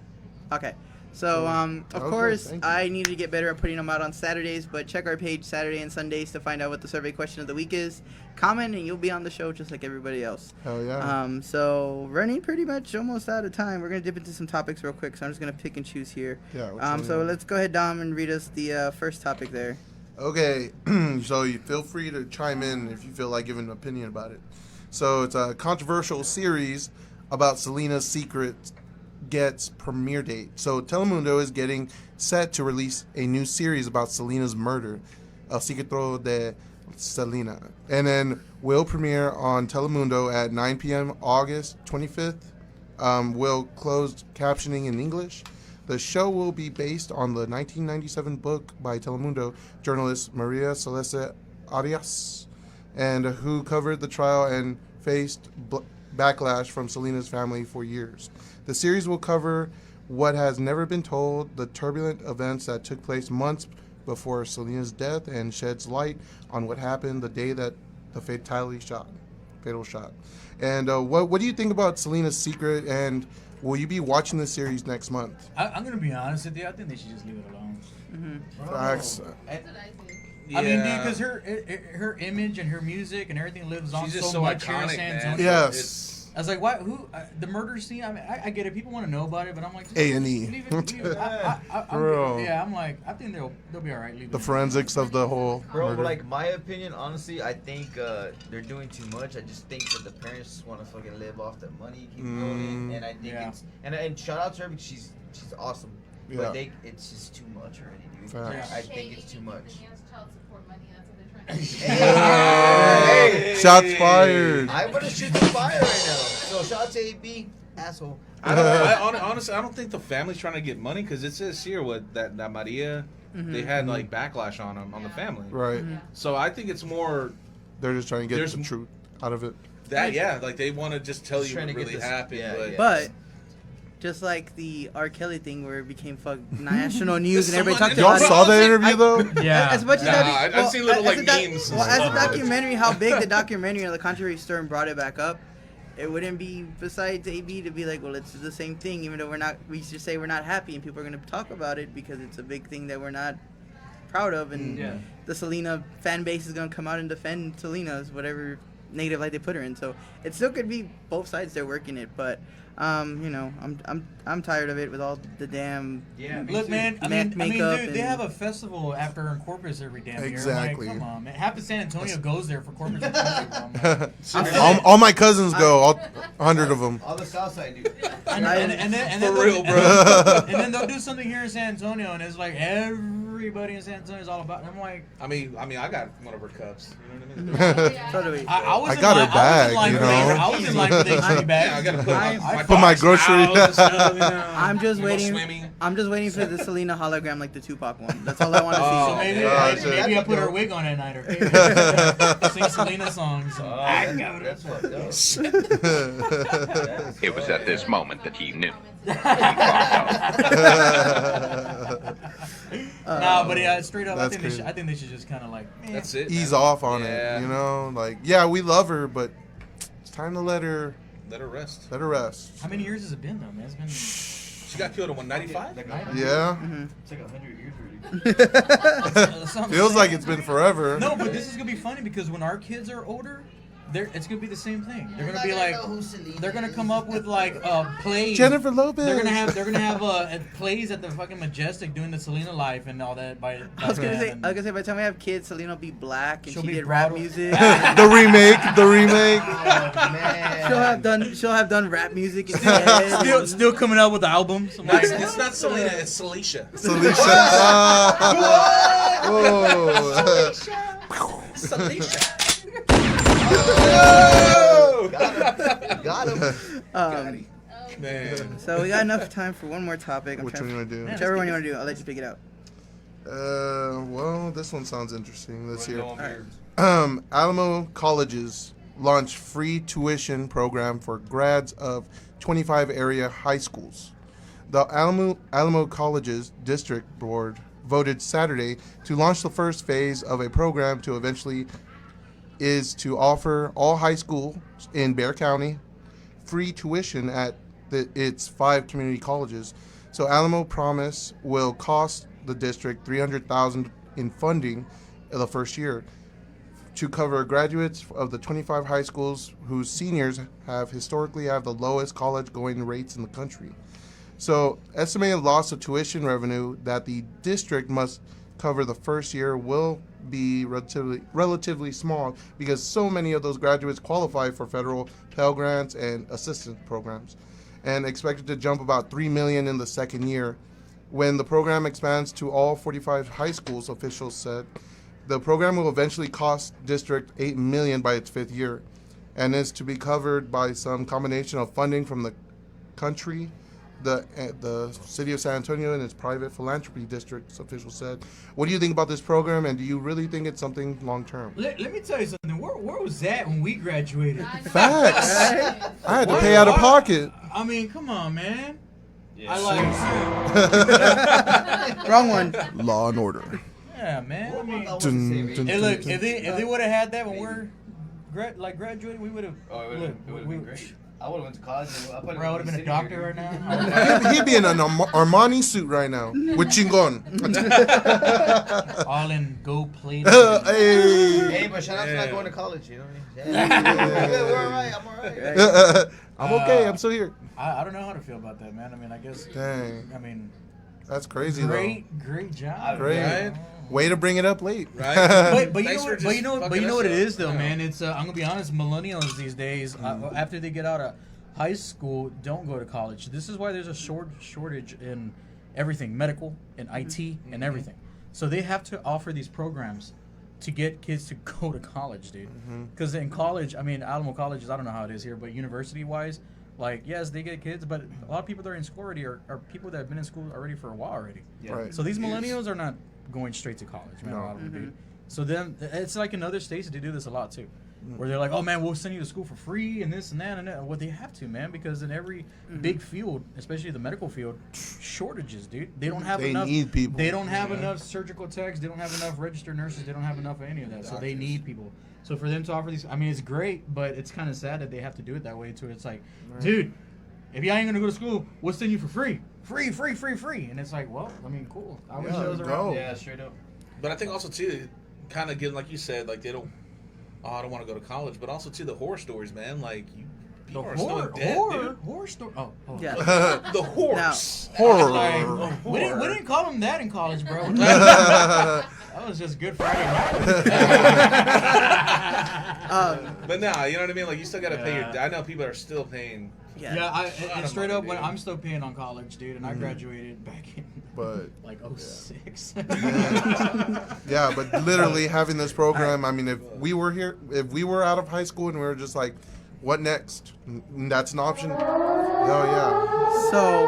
Okay. So of Okay, course thank you. I need to get better at putting them out on Saturdays, but check our page Saturday and Sundays to find out what the survey question of the week is. Comment and you'll be on the show just like everybody else. Hell yeah. So running pretty much almost out of time. We're gonna dip into some topics real quick, so I'm just gonna pick and choose here. Yeah, which one So you- let's go ahead, Dom, and read us the first topic there. Okay, so you feel free to chime in if you feel like giving an opinion about it. So it's a controversial series about Selena's secret gets premiere date. So Telemundo is getting set to release a new series about Selena's murder, El Secreto de Selena, and then will premiere on Telemundo at 9 p.m. August 25th. Will closed captioning in English. The show will be based on the 1997 book by Telemundo journalist Maria Celeste Arias, and who covered the trial and faced backlash from Selena's family for years. The series will cover what has never been told, the turbulent events that took place months before Selena's death, and sheds light on what happened the day that the fatal shot. And what do you think about Selena's secret, and will you be watching the series next month? I'm gonna be honest with you. I think they should just leave it alone. Facts. That's what I think. I mean, dude, because her image and her music and everything lives on She's just so so much here in iconic, San man. Antonio. Yes. I was like, why? Who? The murder scene? I mean, I get it. People want to know about it, but I'm like, just A&E. leave it. I'm Bro. good. Yeah, I'm like, I think they'll be all right. Leave The it. forensics of the whole Bro, murder. like my opinion, honestly, I think they're doing too much. I just think that the parents just want to fucking live off the money, keep going, and I think Yeah. it's and shout out to her because she's awesome. Yeah. But it's just too much already, dude. Facts. I think it's too much. Child support money. That's what they're trying to do. Hey, Shots fired. I want to shoot the fire right now. So shout out to AB, asshole. Honestly, I don't think the family's trying to get money because it says here what that Maria, they had like backlash on them on the family. Right. So I think it's more They're just trying to get There's the truth out of it. that like they want to just tell Just you trying what to get really this- happened. yeah, but yeah. But just like the R. Kelly thing where it became national news and everybody talked Y'all about it. saw that interview though? Yeah. As much as Nah, that, I've seen little, as like, a doc- memes. Well, as a documentary, how big the documentary and the controversy storm brought it back up, it wouldn't be besides AB to be like, well, it's the same thing, even though we just say we're not happy and people are going to talk about it because it's a big thing that we're not proud of, and Yeah. the Selena fan base is going to come out and defend Selena's whatever negative light they put her in. So it still could be both sides they're working it, but I'm tired of it with all the damn. Yeah. Look, man. I mean, makeup dude, they and- have a festival after in Corpus every damn year. Exactly. Like, come on, man. Half of San Antonio goes there for Corpus. Festival. all my cousins go, all 100 of them. All the Southside dude. And then For they'll- real, bro. And then they'll do something here in San Antonio, and it's like everybody in San Antonio is all about it. I'm like, I mean, I got one of her cups. You know what I mean? Yeah. So do we. I was I in got line, her bag, I was in line you for know? the- I was in line for the HB bag. Yeah, I gotta put my Put my box grocery- out and stuff, you know. I'm just We go waiting. swimming. I'm just waiting for the Selena hologram, like the Tupac one. That's all I want to see. Oh, So maybe, yeah. maybe I put her wig on at night, okay? Sing Selena songs. Oh, I that's, got that's it. fucked up. It was at this moment that he knew. Nah, but yeah, straight up, I That's think crazy. I think they should just kind of like. That's it. Ease man. off on Yeah. it, you know? Like, yeah, we love her, but it's time to let her Let her rest. How many years has it been though, man? It's been. She got killed in 195. Yeah. It's like 100 years already. That's what I'm Feels saying. like it's been forever. No, but this is gonna be funny because when our kids are older, it's gonna be the same thing. They're gonna be like, they're gonna come up with like plays. Jennifer Lopez. They're gonna have plays at the fucking Majestic doing the Selena life and all that. I was gonna say by the time we have kids, Selena will be black and She'll she be did rap Broadway. music. the remake. Oh, man. She'll have done rap music instead. still coming out with albums. No, it's not Selena, it's Celicia. Celicia. Got him. Man. So we got enough time for one more topic. Which one you want to do? Whichever one you want to do, I'll let you pick it out. Well, this one sounds interesting. Let's hear. Right. Alamo colleges launch free tuition program for grads of 25 area high schools. The Alamo Colleges District Board voted Saturday to launch the first phase of a program to eventually is to offer all high schools in Bexar County free tuition at its 5 community colleges. So Alamo Promise will cost the district $300,000 in funding in the first year to cover graduates of the 25 high schools whose seniors have historically have the lowest college going rates in the country. So estimated loss of tuition revenue that the district must cover the first year will be relatively small because so many of those graduates qualify for federal Pell Grants and assistance programs, and expected to jump about $3 million in the second year. When the program expands to all 45 high schools, officials said, the program will eventually cost district $8 million by its 5th year, and is to be covered by some combination of funding from the country, the city of San Antonio, and its private philanthropy districts, officials said. What do you think about this program, and do you really think it's something long term? Let me tell you something. Where was that when we graduated? Facts. I had to pay out of pocket. I mean, come on, man. Yeah. I like. Wrong one. Law and Order. Yeah, man. I mean, Dun, hey, look, if they would have had that when we're graduating, we would have. Oh, it would have been great. I would have went to college. I Bro, I would have been a doctor right now. He'd be in an Armani suit right now with Chingon. All in gold plated. Hey, but shout out to not going to college, you know what I mean? Yeah. We're all right. I'm all right. I'm okay. I'm still here. I don't know how to feel about that, man. I mean, I guess. Dang. I mean, that's crazy. Great job. Great. Right? Way to bring it up late. Right? But you know what it is though, Yeah. man. It's I'm gonna be honest. Millennials these days, after they get out of high school, don't go to college. This is why there's a shortage in everything, medical and IT and everything. So they have to offer these programs to get kids to go to college, dude. Because in college, I mean, Alamo colleges, I don't know how it is here, but university-wise, like, yes, they get kids, but a lot of people that are in school already are people that have been in school already for a while already. Yeah. Right. So these millennials are not going straight to college, man. No. A lot of them, dude. So then it's like in other states they do this a lot too, where they're like, "Oh man, we'll send you to school for free and this and that and that." Well, they have to, man, because in every big field, especially the medical field, shortages, dude. They don't have They enough. need people. They don't have enough surgical techs. They don't have enough registered nurses. They don't have enough of any of that. So they Doctors. need people. So for them to offer these, I mean, it's great, but it's kind of sad that they have to do it that way too. It's like, dude, if you ain't gonna go to school, we'll send you for free. Free. And it's like, well, I mean, cool. I wish Yeah, those go. around. Yeah, straight up. But I think also too, kind of getting like you said, like they don't. Oh, I don't want to go to college. But also too, the horror stories, man. Like The people are still dead, horror story. Oh, Yeah. dude. The horse. Horror. Like, we didn't call them that in college, bro. That was just Good Friday night. But nah, you know what I mean. Like you still gotta pay your. I know people are still paying. Yeah, and straight up, dude. I'm still paying on college, dude, and I graduated back in But like 06. yeah, but literally having this program, I mean, if we were out of high school and we were just like, what next? That's an option. Oh yeah. So,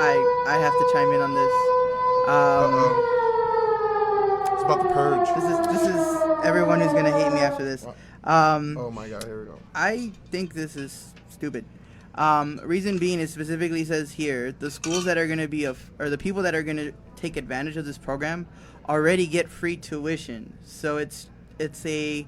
I have to chime in on this. It's about the purge. This is everyone who's gonna hate me after this. Oh my god, here we go. I think this is stupid. Reason being is specifically says here the schools that are going to be or the people that are going to take advantage of this program already get free tuition. So it's a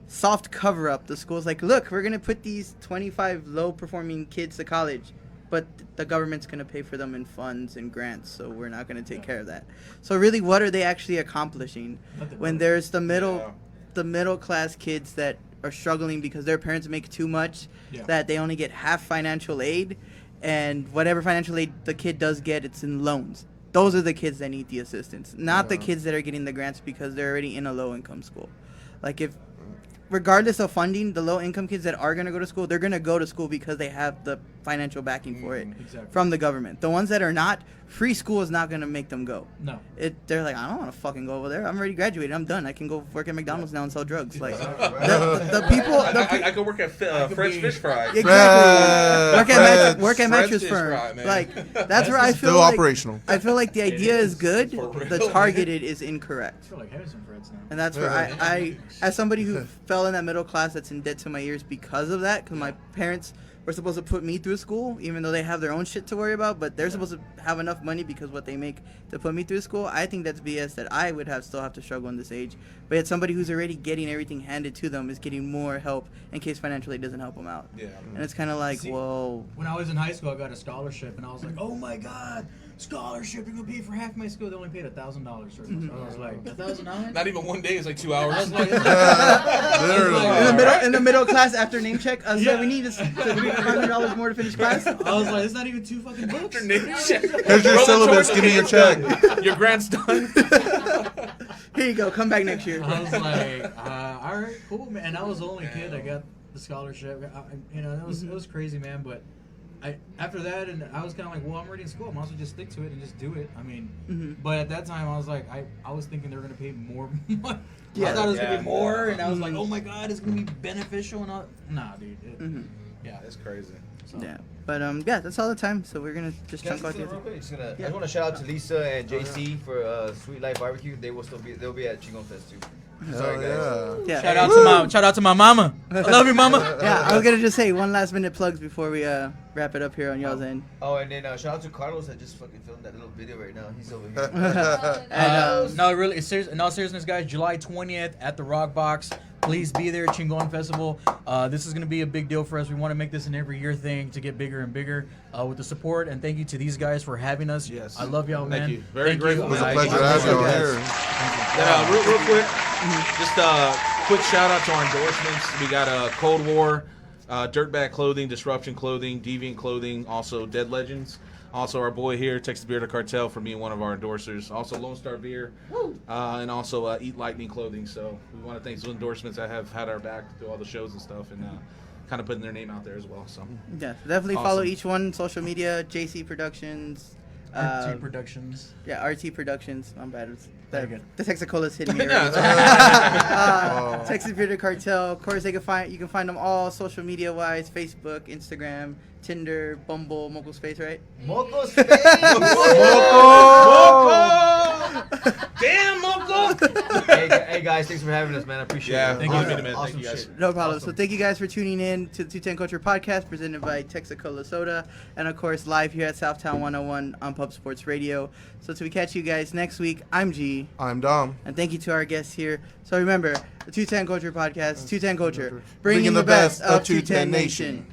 soft cover up. The school's like, look, we're going to put these 25 low performing kids to college, but the government's going to pay for them in funds and grants, so we're not going to take care of that. So really, what are they actually accomplishing when there's the middle class kids that are struggling because their parents make too much Yeah. that they only get half financial aid, and whatever financial aid the kid does get, it's in loans. Those are the kids that need the assistance, not the kids that are getting the grants because they're already in a low-income school. Like, if regardless of funding, the low-income kids that are going to go to school, they're going to go to school because they have the financial backing for it from the government. The ones that are not, free school is not going to make them go. No. They're like, I don't want to fucking go over there. I'm already graduated. I'm done. I can go work at McDonald's now and sell drugs. Like, the people... I could work at Fred's Fish Fry. Exactly. Work at Mattress Firm. Fry, like, that's where I feel still like... operational. I feel like the idea is good. The targeted is incorrect. I feel like having some Freds now. And that's where I, as somebody who fell in that middle class that's in debt to my ears because of that, because my parents were supposed to put me through school, even though they have their own shit to worry about, but they're supposed to have enough money because what they make to put me through school. I think that's BS that I would still have to struggle in this age. But yet somebody who's already getting everything handed to them is getting more help in case financially it doesn't help them out. Yeah. And it's kind of like, whoa. When I was in high school, I got a scholarship, and I was like, oh my God, scholarship, you're going to pay for half my school. They only paid $1,000. So I was like, $1,000? Not even one day. It's like 2 hours. I was like, in the middle class after name check, I was like, we need $500 more to finish class. I was like, it's not even 2 fucking books. After name check. Here's your syllabus. Give me your check. Your grant's done. Here you go. Come back next year. I was like, all right, cool, man. And I was the only kid that got the scholarship. It was crazy, man. But after that, and I was kind of like, well, I'm already in school. I might as well just stick to it and just do it. I mean, but at that time, I was like, I was thinking they were gonna pay more. I thought it was gonna be more, and I was like, oh my God, it's gonna be beneficial and all. Nah, dude. Yeah, That's crazy. So. Yeah. But yeah, that's all the time. So we're gonna just chunk out here. Real quick, I just want to shout out to Lisa and JC for Sweet Life Barbecue. They'll be at Chingon Fest too. Sorry guys. Yeah. Shout out to my mama. I love you, mama. Yeah, I was gonna just say one last minute plugs before we wrap it up here on y'all's end. Oh, and then shout out to Carlos that just fucking filmed that little video right now. He's over here. And, no, really, in all seriousness, guys, July 20th at the Rock Box. Please be there at Chingon Festival. This is going to be a big deal for us. We want to make this an every year thing to get bigger and bigger with the support. And thank you to these guys for having us. Yes. I love y'all, man. Thank you. Very grateful. It was a pleasure to have you here. Real quick, just a quick shout out to our endorsements. We got Cold War, Dirtbag Clothing, Disruption Clothing, Deviant Clothing, also Dead Legends. Also, our boy here, Texas Beer to Cartel, for being one of our endorsers. Also, Lone Star Beer, and also Eat Lightning Clothing. So we want to thank those endorsements that have had our back through all the shows and stuff, and kind of putting their name out there as well. So yeah, definitely follow each one. Social media, JC Productions. RT Productions. Yeah, RT Productions. I'm bad. Very good. The Texacola's hitting me. Texas Beer to Cartel. Of course, you can find them all social media wise: Facebook, Instagram, Tinder, Bumble, Moco Space, right? Moco Space! Damn, Moco! Hey guys, thanks for having us, man. I appreciate it. Thank you, man. Thank you guys. No problem. So thank you guys for tuning in to the 210 Culture Podcast presented by Texacola Soda, and of course live here at Southtown 101 on Pub Sports Radio. So till we catch you guys next week, I'm G. I'm Dom. And thank you to our guests here. So remember, the 210 Culture Podcast, 210 Culture, bringing the best of 210 Nation.